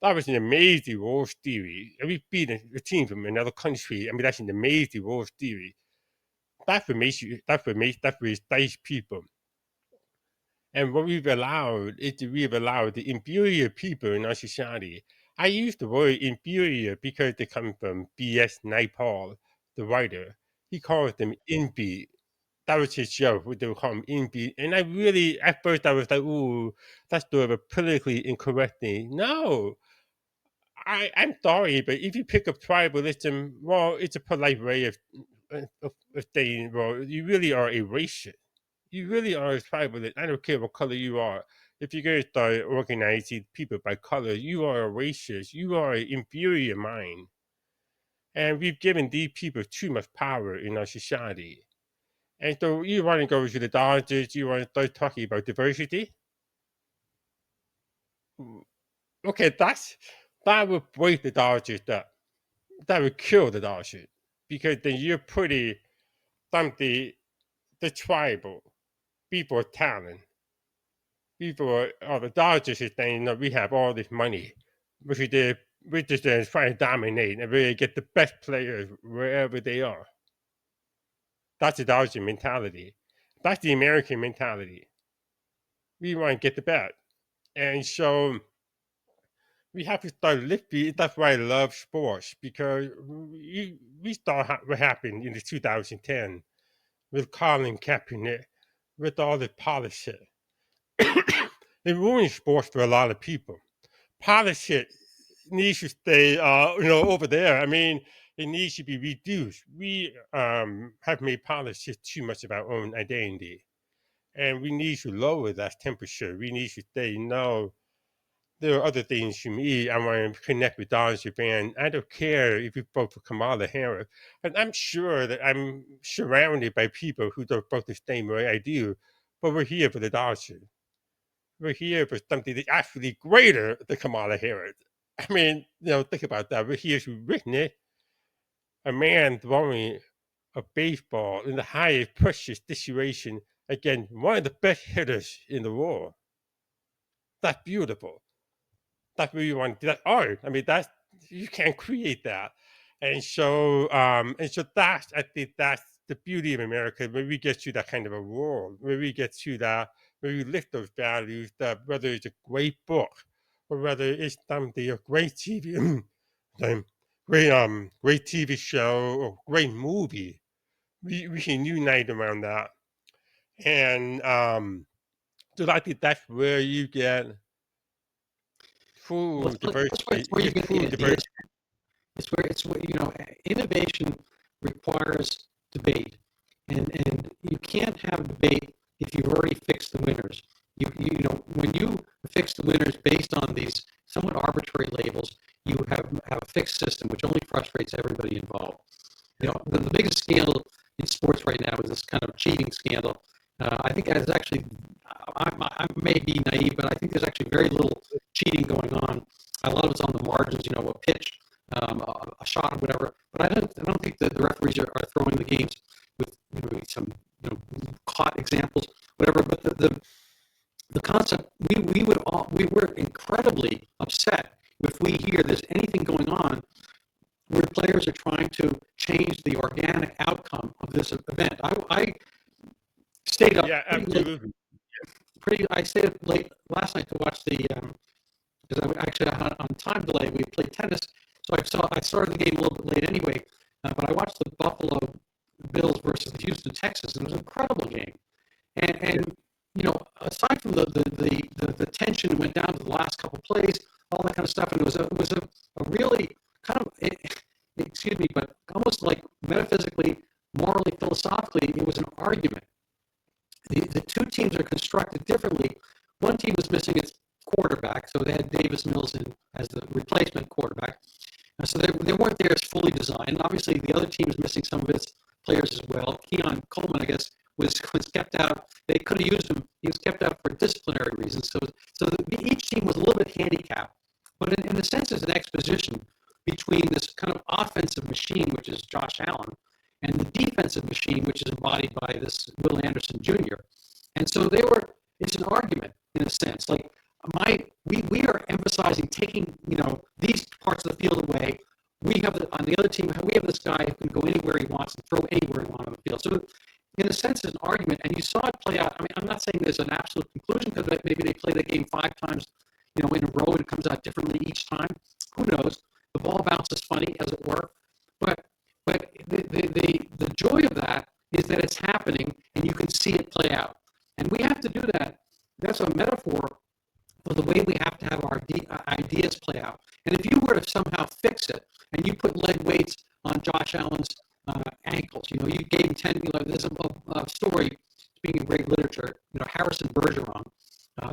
that was an amazing World Series. And we beat a team from another country. I mean, that's an amazing World Series. That's what makes you. That's what excites people. And what we've allowed is that we've allowed the inferior people in our society. I use the word inferior because they come from B.S. Naipaul, the writer. He calls them envy. That was his joke. They would call him Inby. And I really, at first, I was like, ooh, that's sort of a politically incorrect thing. No, I'm sorry, but if you pick up tribalism, well, it's a polite way of saying, well, you really are a racist. You really are a tribalist. I don't care what color you are. If you're going to start organizing people by color, you are a racist. You are an inferior mind. And we've given these people too much power in our society. And so you want to go to the Dodgers, you want to start talking about diversity? Okay, that would break the Dodgers up. That would kill the Dodgers. Because then you're putting something, the tribal, people of talent, people are the Dodgers is saying, no, we have all this money. We're just trying to dominate and really get the best players wherever they are. That's the Dodger mentality. That's the American mentality. We want to get the best. And so we have to start lifting. That's why I love sports, because we saw what happened in the 2010 with Colin Kaepernick, with all the politics. It ruined sports for a lot of people. Politics needs to stay, over there. I mean, it needs to be reduced. We have made politics too much of our own identity, and we need to lower that temperature. We need to say, no, there are other things to me. I want to connect with Donald Japan. I don't care if you vote for Kamala Harris. And I'm sure that I'm surrounded by people who don't vote the same way I do, but we're here for the Dodgers. We're here for something that's actually greater than Kamala Harris. I mean, think about that. We're here to witness a man throwing a baseball in the highest pressure situation against one of the best hitters in the world. That's beautiful. That's what you want. That's art. I mean, that's you can't create that. And so that's I think that's the beauty of America. When we get to that kind of a world, when we get to that, when we lift those values, that whether it's a great book or whether it's something a great TV, great TV show or great movie, we can unite around that. And so I think that's where you get Well, full that's where, diversity. it's where You you get get the full diversity. ideas. It's where innovation requires debate, and you can't have debate if you've already fixed the winners. When you fix the winners based on these somewhat arbitrary labels, you have a fixed system which only frustrates everybody involved. The biggest scandal in sports right now is this kind of cheating scandal. I think it's actually, I may be naive, but I think there's actually very little cheating going on. A lot of it's on the margins, a pitch, a shot, or whatever. But I don't think that the referees are throwing the games with some caught examples, whatever. But the concept, we were incredibly upset if we hear there's anything going on where players are trying to change the organic outcome of this event. I stayed up Yeah, pretty late. absolutely. I stayed up late last night to watch the because I actually on time delay. We played tennis, so I started the game a little bit late anyway. But I watched the Buffalo Bills versus the Houston Texans, and it was an incredible game. And aside from the tension that went down to the last couple plays, all that kind of stuff, and it was a really kind of excuse me, but almost like metaphysically, morally, philosophically, it was an argument. The two teams are constructed differently. One team was missing its quarterback, so they had Davis Mills in as the replacement quarterback. So they weren't there as fully designed. Obviously, the other team is missing some of its players as well. Keon Coleman, I guess, was kept out. They could have used him. He was kept out for disciplinary reasons. So each team was a little bit handicapped. But in a sense, there's an exposition between this kind of offensive machine, which is Josh Allen, and the defensive machine, which is embodied by this Will Anderson Jr. And so it's an argument in a sense. Like we are emphasizing taking, these parts of the field away. We have on the other team, we have this guy who can go anywhere he wants and throw anywhere he wants on the field. So in a sense, it's an argument, and you saw it play out. I mean, I'm not saying there's an absolute conclusion because maybe they play the game 5 times, in a row, and it comes out differently each time. Who knows? The ball bounces funny, as it were. But the joy of that is that it's happening and you can see it play out. And we have to do that. That's a metaphor for the way we have to have our ideas play out. And if you were to somehow fix it and you put lead weights on Josh Allen's ankles, you gave him 10, there's a story, speaking of great literature, Harrison Bergeron,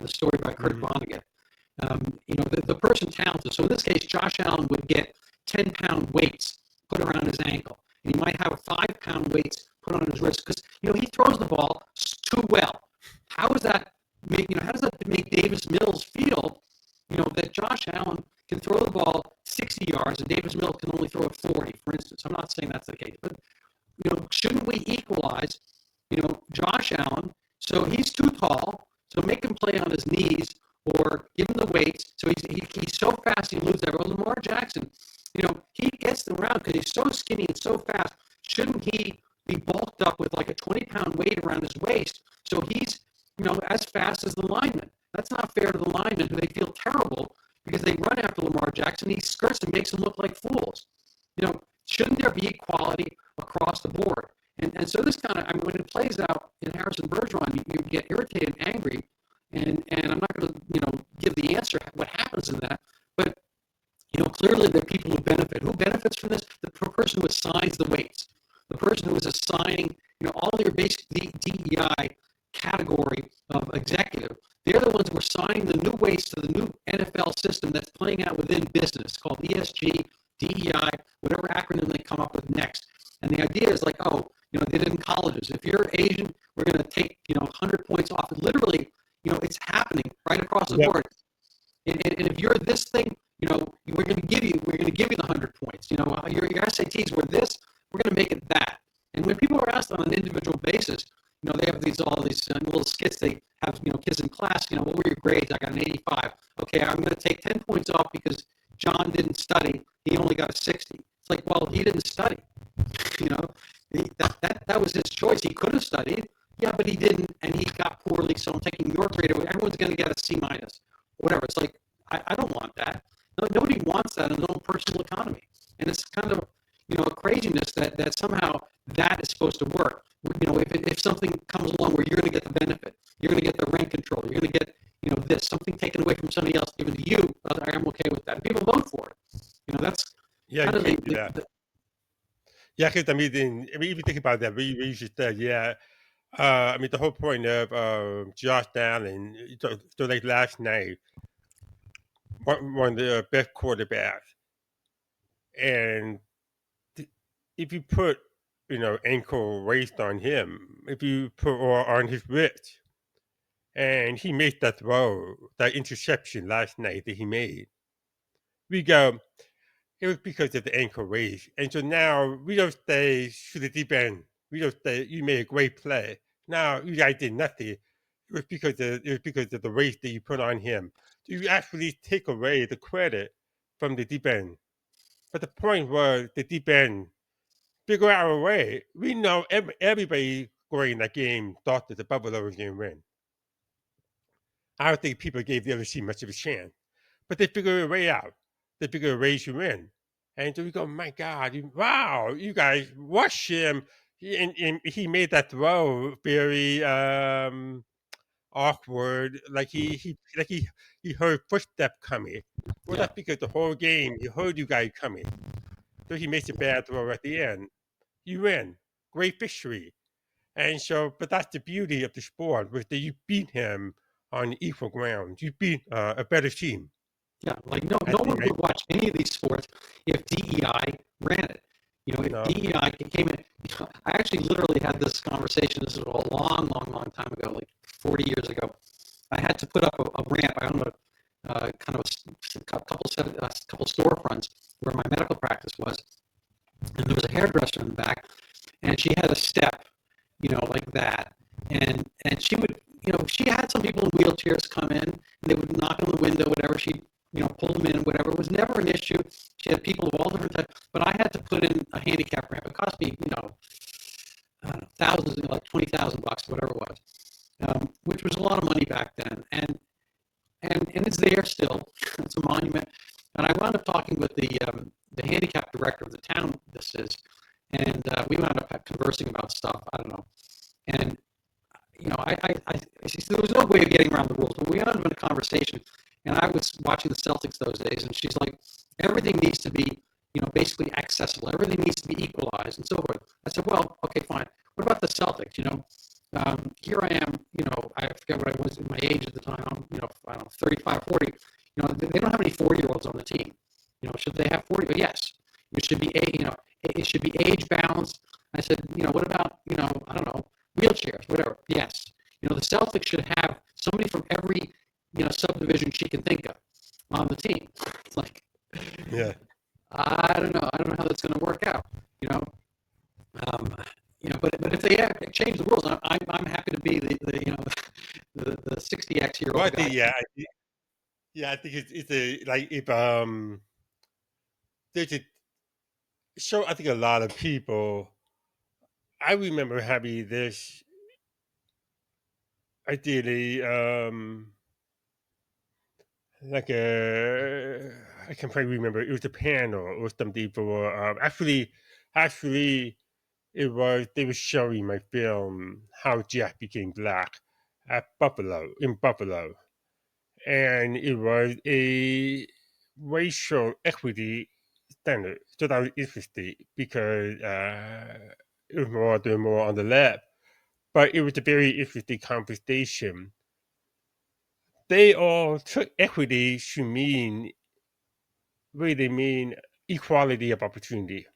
the story by Kurt Vonnegut. The person talented. So in this case, Josh Allen would get 10-pound weights put around his ankle. And he might have 5-pound weights put on his wrist because, he throws the ball too well. How does that make Davis Mills feel, that Josh Allen can throw the ball 60 yards and Davis Mills can only throw it 40, for instance? I'm not saying that's the case, but, shouldn't we equalize, Josh Allen so he's too tall, so make him play on his knees or give him the weights so he's so fast he loses everyone. Lamar Jackson, he gets them around because he's so skinny and so fast. Shouldn't he be bulked up with like a 20-pound weight around his waist so he's as fast as the lineman? That's not fair to the linemen who they feel terrible because they run after Lamar Jackson. He skirts and makes them look like fools. Shouldn't there be equality across the board? And so this kind of, when it plays out in Harrison Bergeron, you get irritated and angry. And I'm not going to, give the answer what happens in that. But, clearly there are people who benefit. Who benefits from this? The person who assigns the weights. The person who is assigning, all your basic DEI category of executive. They're the ones who are assigning the new weights to the new NFL system that's playing out within business called ESG, DEI, whatever acronym they come up with next. And the idea is like, they did in colleges. If you're Asian, we're going to take, 100 points off. And literally, it's happening right across the board. And if you're this thing, we're going to give you the 100 points. Your SATs were this, we're going to make it that. And when people are asked on an individual basis, they have all these little skits. They have, kids in class, what were your grades? I got an 85. Okay, I'm going to take 10 points off because John didn't study. He only got a 60. It's like, well, he didn't study. That was his choice. He could have studied. Yeah, but he didn't, and he got poorly, so I'm taking your grade away. Everyone's going to get a C minus, whatever. It's like, I don't want that. Nobody wants that in their own personal economy. And it's kind of, a craziness that somehow that is supposed to work. If something comes along where you're going to get the benefit, you're going to get the rent control, you're going to get, this, something taken away from somebody else, given to you, I'm okay with that. And people vote for it. That's kind of because if you think about that, we just said, the whole point of Josh Allen, so like last night, one of the best quarterbacks, and if you put, ankle waist on him, if you put or on his wrist, and he made that throw, that interception last night that he made, we go, it was because of the ankle raise. And so now we don't say to the deep end, we don't say you made a great play. Now you guys did nothing. It was because of the race that you put on him. So you actually take away the credit from the deep end. But the point was the deep end figure out a way. We know everybody going in that game thought that the Buffalo was going to win. I don't think people gave the other team much of a chance. But they figured a way out. They figured a way to win. And so we go, my God, wow, you guys rush him. And he made that throw very awkward, like he heard footsteps coming. Well, that's because the whole game he heard you guys coming. So he makes a bad throw at the end. You win. Great victory. And so, but that's the beauty of the sport, was that you beat him on equal ground. You beat a better team. Yeah, like no one would watch any of these sports if DEI ran it. If DEI came in, I actually literally had this conversation. This is a long time ago, like 40 years ago. I had to put up a ramp. I owned a couple storefronts where my medical practice was, and there was a hairdresser in the back, and she had a step, like that, and she would, she had some people in wheelchairs come in, and they would knock on the window, whatever. She'd pull them in, whatever. It was never an issue. She had people of all different types, but I had to put in a handicap ramp. It cost me, thousands, like $20,000, whatever it was, which was a lot of money back then. And it's there still. It's a monument. And I wound up talking with the handicap director of the town this is, and we wound up conversing about stuff. I don't know, and she said there was no way of getting around the rules, but we ended up in a conversation, and I was watching the Celtics those days, and she's like, everything needs to be, basically accessible. Everything needs to be equalized and so forth. I said, well, okay, fine. What about the Celtics? Here I am, I forget what I was in my age at the time. I'm, I don't know, 35, 40. They don't have any 40-year-olds on the team. Should they have 40? Yes. It should be, it should be age balanced. I said, what about, I don't know, wheelchairs, whatever. Yes. The Celtics should have somebody from every, subdivision she can think of on the team. It's like, Yeah. I don't know. I don't know how that's going to work out. But if they change the rules, I'm happy to be the 60x year Well, old guy. I think it's a like if there's a show. I think a lot of people. I remember having this ideally like a I can probably remember it was a panel or something for actually it was they were showing my film How Jack Became Black at Buffalo, and it was a racial equity standard. So that was interesting because it was more on the left, but it was a very interesting conversation. They all took equity to mean really mean equality of opportunity.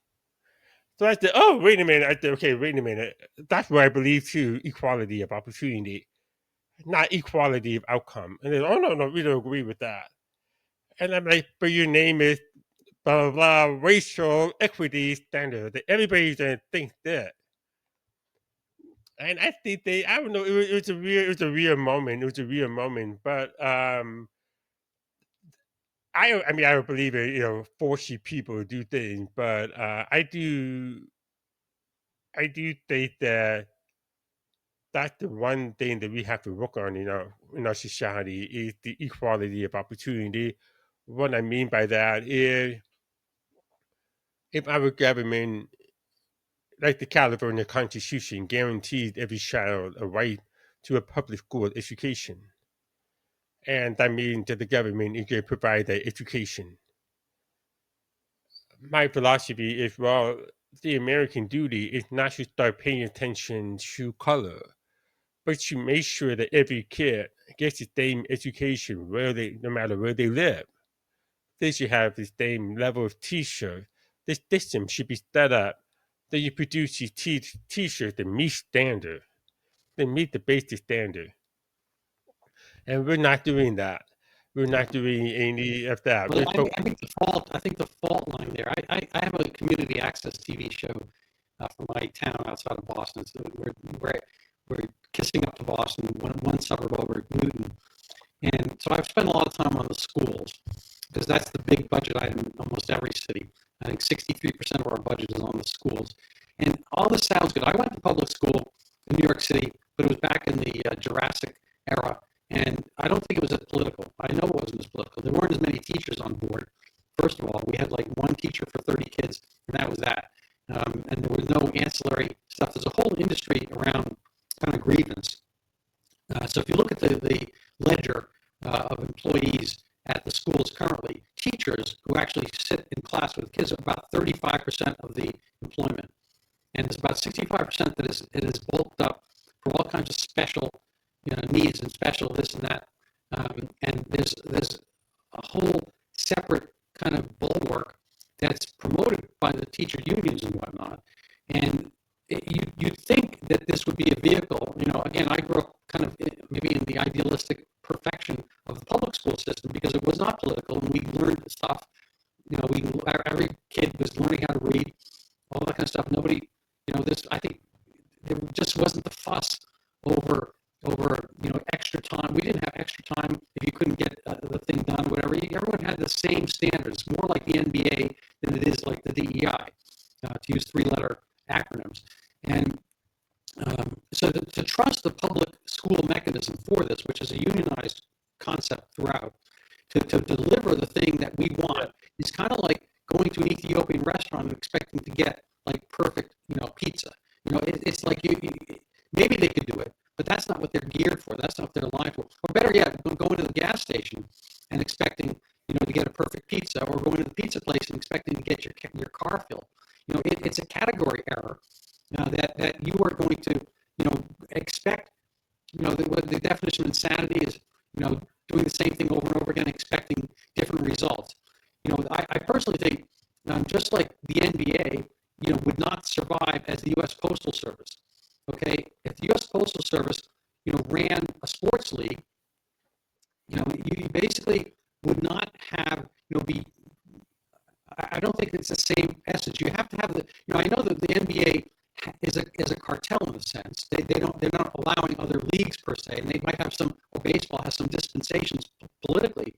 So I said, oh, wait a minute. I said, okay, wait a minute. That's what I believe too, equality of opportunity, not equality of outcome. And then, oh, no, we don't agree with that. And I'm like, but your name is blah, blah, blah, racial equity standard. Everybody's going to think that. And I think I don't know, it was a real moment. It was a real moment. But I mean, I don't believe it, forcing people to do things, but I do think that that's the one thing that we have to work on in our society is the equality of opportunity. What I mean by that is if our government, like the California Constitution, guarantees every child a right to a public school education, and that means that the government is going to provide that education. My philosophy is well, the American duty is not to start paying attention to color, but to make sure that every kid gets the same education no matter where they live. They should have the same level of t-shirt. This system should be set up that you produce these t-shirts that meet standard, that meet the basic standard. And we're not doing that. We're not doing any of that. Well, I think the fault line there. I have a community access TV show from my town outside of Boston. So we're kissing up to Boston, one suburb over Newton. And so I've spent a lot of time on the schools because that's the big budget item in almost every city. I think 63% of our budget is on the schools. And all this sounds good. I went to public school in New York City, but it was back in the Jurassic era. And I don't think it was as political. I know it wasn't as political. There weren't as many teachers on board. First of all, we had like one teacher for 30 kids, and that was that. And there was no ancillary stuff. There's a whole industry around kind of grievance. So if you look at the ledger of employees at the schools currently, teachers who actually sit in class with kids are about 35% of the employment. And there's about 65% that it is bulked up for all kinds of special needs and special this and that. And there's a whole separate kind of bulwark that's promoted by the teacher unions and whatnot. And you'd think that this would be a vehicle. Again, I grew up kind of maybe in the idealistic perfection of the public school system because it was not political and we learned stuff. Every kid was learning how to read, all that kind of stuff. Nobody, I think there just wasn't the fuss over extra time. We didn't have extra time if you couldn't get the thing done, whatever. Everyone had the same standards, more like the NBA than it is like the DEI, to use three-letter acronyms. And so to trust the public school mechanism for this, which is a unionized concept throughout, to deliver the thing that we want is kind of like going to an Ethiopian restaurant and expecting to get like perfect, pizza. It's like maybe they could do it, but that's not what they're geared for. That's not what they're aligned for. Or better yet, going to the gas station and expecting, to get a perfect pizza, or going to the pizza place and expecting to get your car filled. It's a category error that you are going to, expect. The definition of insanity is, doing the same thing over and over again, expecting different results. I personally think, just like the NBA, would not survive as the U.S. Postal Service. Okay, if the U.S. Postal Service, ran a sports league, you basically would not have, be. I don't think it's the same essence. You have to have the. I know that the NBA is a cartel in a sense. They're not allowing other leagues per se, and they might have some. Or baseball has some dispensations politically,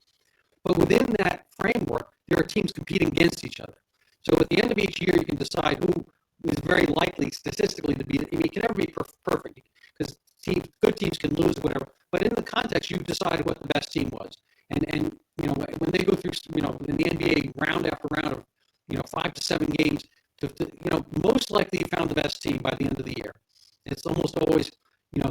but within that framework, there are teams competing against each other. So at the end of each year, you can decide who is very likely statistically to be. It can never be perfect because good teams can lose, whatever. But in the context, you decided what the best team was. And when they go through, in the NBA round after round of, 5 to 7 games, most likely you found the best team by the end of the year. It's almost always,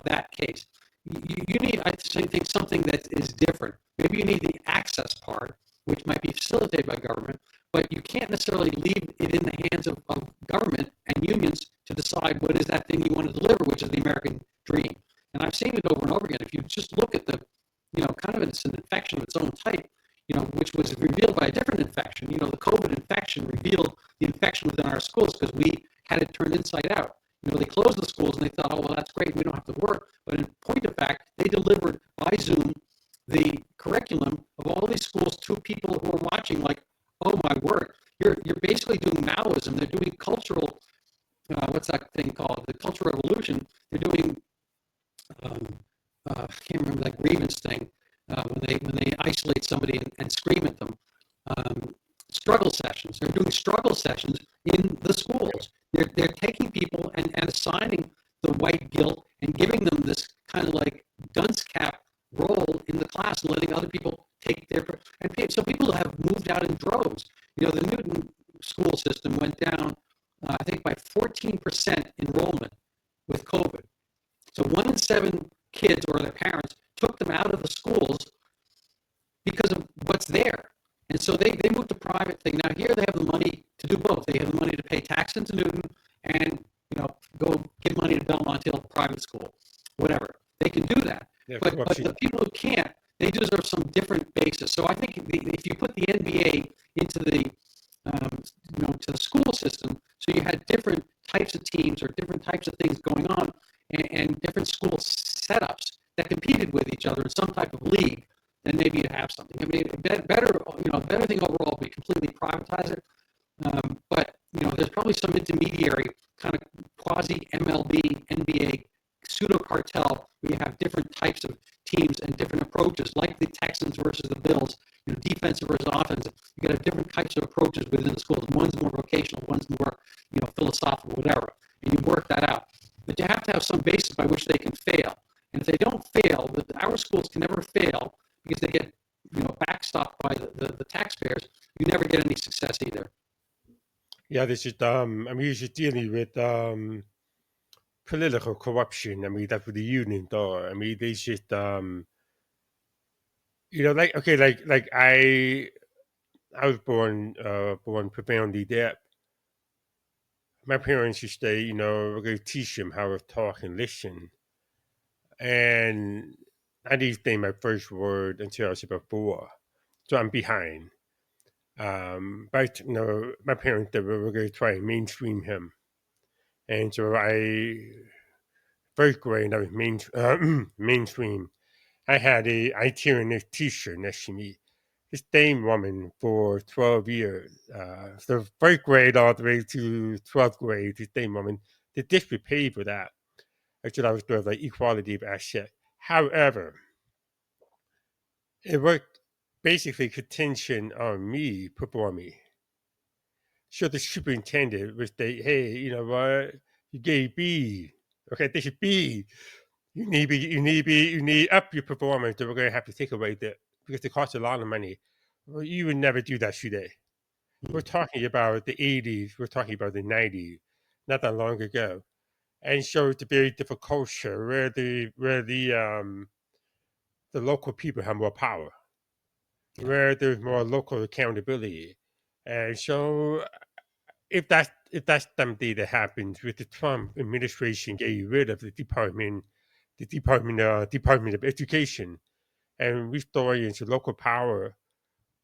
that case. You need, I think, something that is different. Maybe you need the access part, which might be facilitated by government, but you can't necessarily leave it in the hands of government and unions to decide what is that thing you want to deliver, which is the American dream. And I've seen it over and over again. If you just look at the, kind of it's an infection of its own type, which was revealed by a different infection. The COVID infection revealed the infection within our schools because we had it turned inside out. They closed the schools and they thought, oh, well, that's great. We don't have to work. But in point of fact, they delivered by Zoom the curriculum of all these schools to people who are watching like, oh, my word, you're basically doing Maoism. They're doing cultural, what's that thing called? The Cultural Revolution. They're doing, I can't remember that grievance thing, when they isolate somebody and scream at them. Struggle sessions. They're doing struggle sessions in the schools. They're taking people and assigning the white guilt and giving them this kind of like dunce cap role in the class and letting other people take their and so people have moved out in droves. The Newton school system went down, I think, by 14% enrollment with COVID. So 1 in 7 kids or their parents took them out of the schools because of what's there. And so they moved to private thing. Now here they have the money to do both. They have the money to pay tax into Newton and go give money to Belmont Hill private school, whatever. They can do that. Yeah, but the people who can't, they deserve some different basis. So I think if you put the NBA into the to the school system, so you had different types of teams or different types of things going on, and different school setups that competed with each other in some type of league, then maybe you'd have something. I mean, better thing overall would be completely privatize it. But there's probably some intermediary kind of quasi MLB, NBA pseudo cartel where you have different types of teams and different approaches, like the Texans versus the Bills, defensive versus offensive. You got different types of approaches within the schools. One's more vocational, one's more philosophical, whatever, and you work that out. But you have to have some basis by which they can fail. And if they don't fail, our schools can never fail because they get backstopped by the taxpayers. You never get any success either. Yeah, this is you're just dealing with political corruption. I mean, that's what the union do. I mean, they just like I was born profoundly deaf. My parents used to say, we're going to teach them how to talk and listen. And I didn't say my first word until I was about 4. So I'm behind. But my parents were going to try and mainstream him. And so first grade, I was mainstream. I had a itinerant teacher next to me. This same woman for 12 years. So first grade all the way to 12th grade, this same woman. The district paid for that. Actually, I was doing like equality of access. However, it worked basically contingent on me performing. So the superintendent would say, hey, you know what? You gave B. Okay, this is B. You need up your performance, or we're going to have to take away that because it costs a lot of money. Well, you would never do that today. We're talking about the 80s. We're talking about the 90s. not that long ago, and showed a very different culture where the local people have more power, Yeah. where there's more local accountability. And so if that's something that happens with the Trump administration getting rid of Department of Education and restoring into local power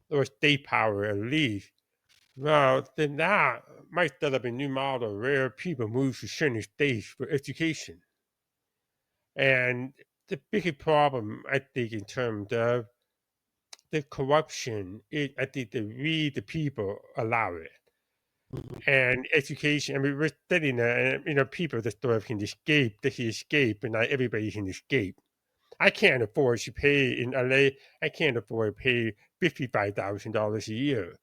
or state power at least, well, then that might set up a new model where people move to certain states for education. And the big problem, I think, in terms of the corruption, I think that we, the people, allow it. Mhm. And education, I mean, we're studying that, and, people that sort of can escape, they can escape, and not everybody can escape. I can't afford to pay in LA, I can't afford to pay $55,000 a year.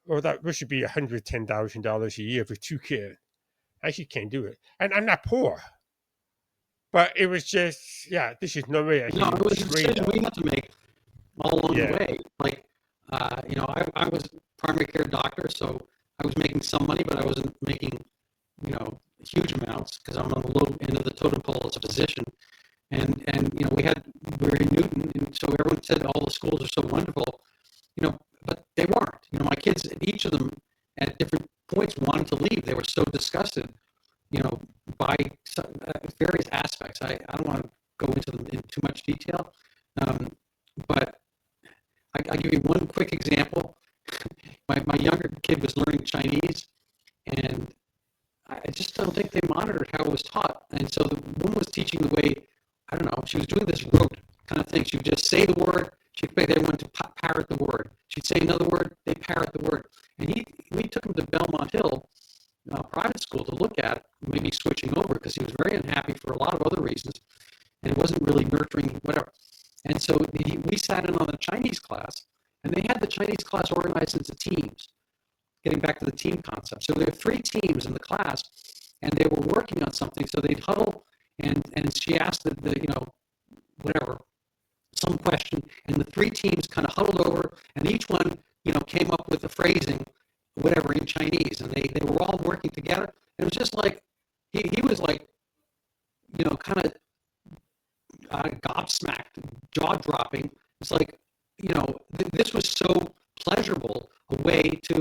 Or that should be $110,000 a year for two kids. I just can't do it. And I'm not poor, but it was just, yeah, this is no way I No, can it was a trade decision up. we had to make all along the Yeah. way. Like, I was a primary care doctor, so I was making some money, but I wasn't making, huge amounts because I'm on the low end of the totem pole as a physician. And we were in Newton, and so everyone said all the schools are so wonderful, but they weren't. My kids, each of them at different points wanted to leave. They were so disgusted, you know, by various aspects. I don't want to go into them in too much detail, but I give you one quick example. My younger kid was learning Chinese, and I just don't think they monitored how it was taught. And so the woman was teaching the way, I don't know, she was doing this rote kind of thing. She would just say the word, she'd expect everyone to parrot the word. She'd say another word, they parrot the word. And we took him to Belmont Hill private school to look at, maybe switching over because he was very unhappy for a lot of other reasons, and it wasn't really nurturing, whatever. And so we sat in on the Chinese class, and they had the Chinese class organized into teams, getting back to the team concept. So there were three teams in the class, and they were working on something. So they'd huddle, and she asked whatever, some question, and the three teams kind of huddled over, and each one, came up with the phrasing, whatever, in Chinese, and they were all working together. And it was just like, he was like, kind of gobsmacked, jaw dropping. It's like, this was so pleasurable a way to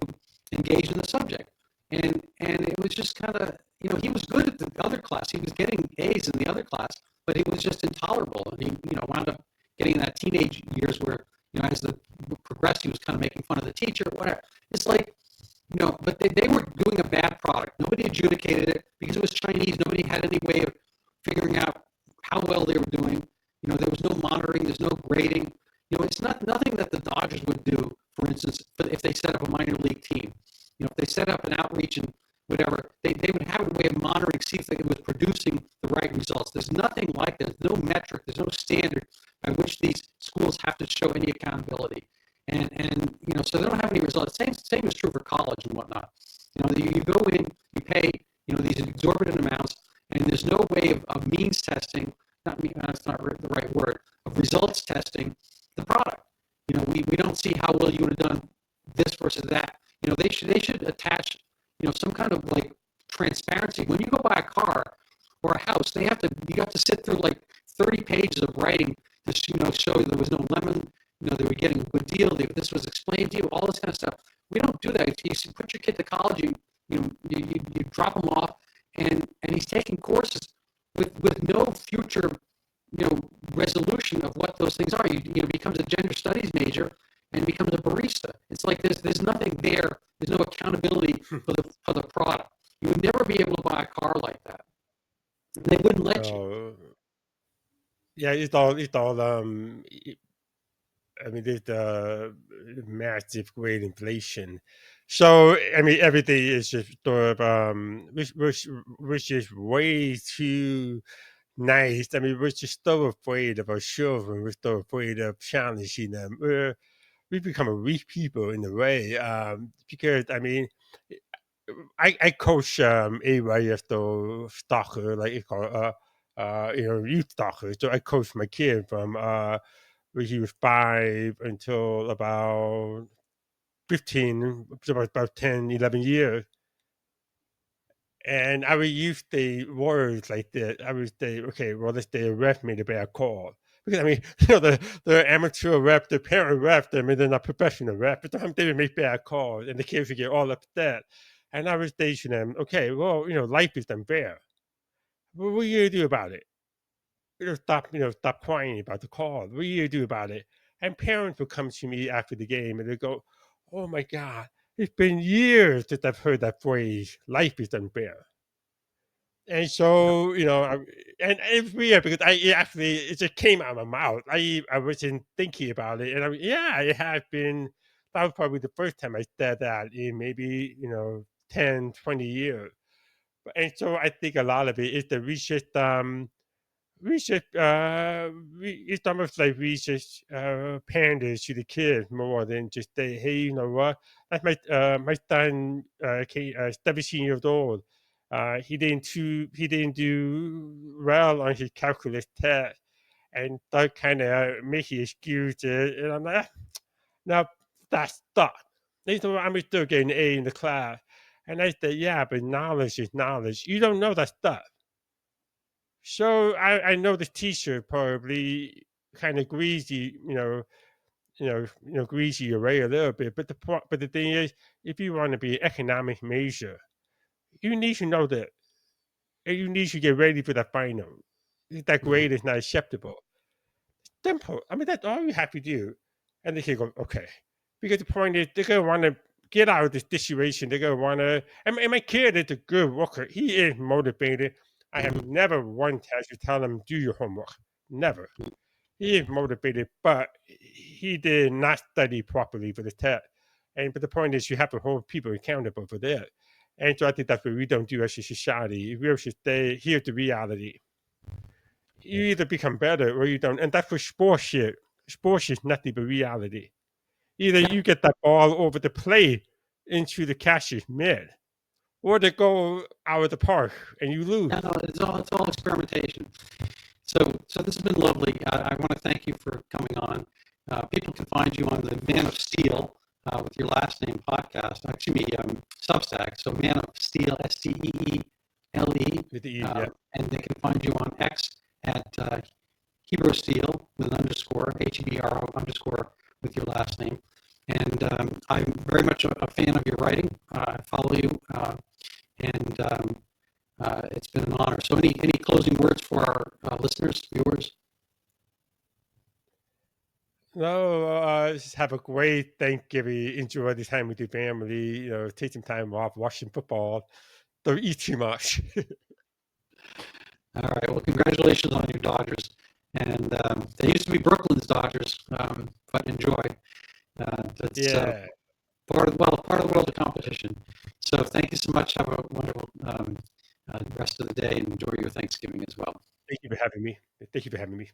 engage in the subject. And it was just kind of, he was good at the other class. He was getting A's in the other class, but it was just intolerable. And he, wound up getting in that teenage years where, as the progressed, he was kind of making fun of the teacher, whatever. It's like, but they were doing a bad product. Nobody adjudicated it because it was Chinese. Nobody had any way of figuring out how well they were doing. There was no monitoring. There's no grading. It's nothing that the Dodgers would do, for instance, if they set up a minor league team. If they set up an outreach and whatever, they would have a way of monitoring, see if it was producing the right results. There's nothing like that. There's no metric. There's no standard by which these schools have to show any accountability. And so they don't have any results. Same is true for college and whatnot. You go in, you pay, these exorbitant amounts, and there's no way of means testing. That's not the right word. Of results testing the product. We don't see how well you would have done this versus that. They should attach, some kind of like transparency. When you go buy a car or a house, you have to sit through like 30 pages of writing to show there was no lemon. They were getting a good deal. This was explained to you. All this kind of stuff. We don't do that. You put your kid to college. You drop him off, and he's taking courses with no future resolution of what those things are. Becomes a gender studies major and becomes a barista. It's like there's nothing there. There's no accountability for the product. You would never be able to buy a car like that. They wouldn't let you. Yeah, it's all I mean, there's the massive great inflation. So, I mean, everything is just sort of, which is way too nice. I mean, we're just so afraid of our children. We're so afraid of challenging them. We've become a weak people in a way, because, I mean, I coach AYSO soccer, like it's called, youth soccer. So I coached my kid from when he was 5 until about 15, so about 10, 11 years. And I would use the words like that. I would say, okay, well, this the ref made a bad call. Because I mean, the amateur rep, the parent rep, I mean, they're not professional rep, but sometimes they would make bad calls, and the kids would get all upset. And I was teaching them, okay, well, life is unfair. What are you gonna do about it? Stop crying about the call. What are you gonna do about it? And parents would come to me after the game, and they go, "Oh my God, it's been years since I've heard that phrase. Life is unfair." And so, and it's weird because it just came out of my mouth. I wasn't thinking about it, and yeah, it had been. That was probably the first time I said that in maybe 10, 20 years. And so I think a lot of it is that it's almost like we just pander to the kids more than just say, hey, you know what? That's my son, 17 years old. He didn't do well on his calculus test, and that kind of making excuses. And I'm like, no, that's stuff. They said, well, I'm still getting an A in the class. And I said, yeah, but knowledge is knowledge. You don't know that stuff. So I know the teacher probably kind of greasy, greasy your way a little bit. But the thing is, if you want to be an economic major, you need to know that, and you need to get ready for that final. That grade is not acceptable. Simple. I mean, that's all you have to do. And they can go, okay. Because the point is, they're going to want to get out of this situation. They're going to want to. And my kid is a good worker. He is motivated. I have never once had to tell him, do your homework. Never. He is motivated, but he did not study properly for the test. But the point is, you have to hold people accountable for that. And so I think that's what we don't do as a society. We should stay, here's the reality. You either become better or you don't. And that's for sports shit. Sports is nothing but reality. Either you get that ball over the plate into the catcher's mid, or they go out of the park and you lose. No, it's all experimentation. So this has been lovely. I want to thank you for coming on. People can find you on the Man of Steel with your last name podcast. Excuse me, Substack. So Man of Steel, Steele, With the E, yeah. and they can find you on X at Hebrew Steele with an underscore, HEBRO underscore with your last name. And I'm very much a fan of your writing. I follow you, and it's been an honor. So any closing words for our listeners, viewers? No, just have a great Thanksgiving. Enjoy the time with your family. Take some time off watching football. Don't eat too much. All right. Well, congratulations on your Dodgers. And they used to be Brooklyn's Dodgers, but enjoy. That's Yeah. part of the world of competition. So thank you so much. Have a wonderful rest of the day and enjoy your Thanksgiving as well. Thank you for having me.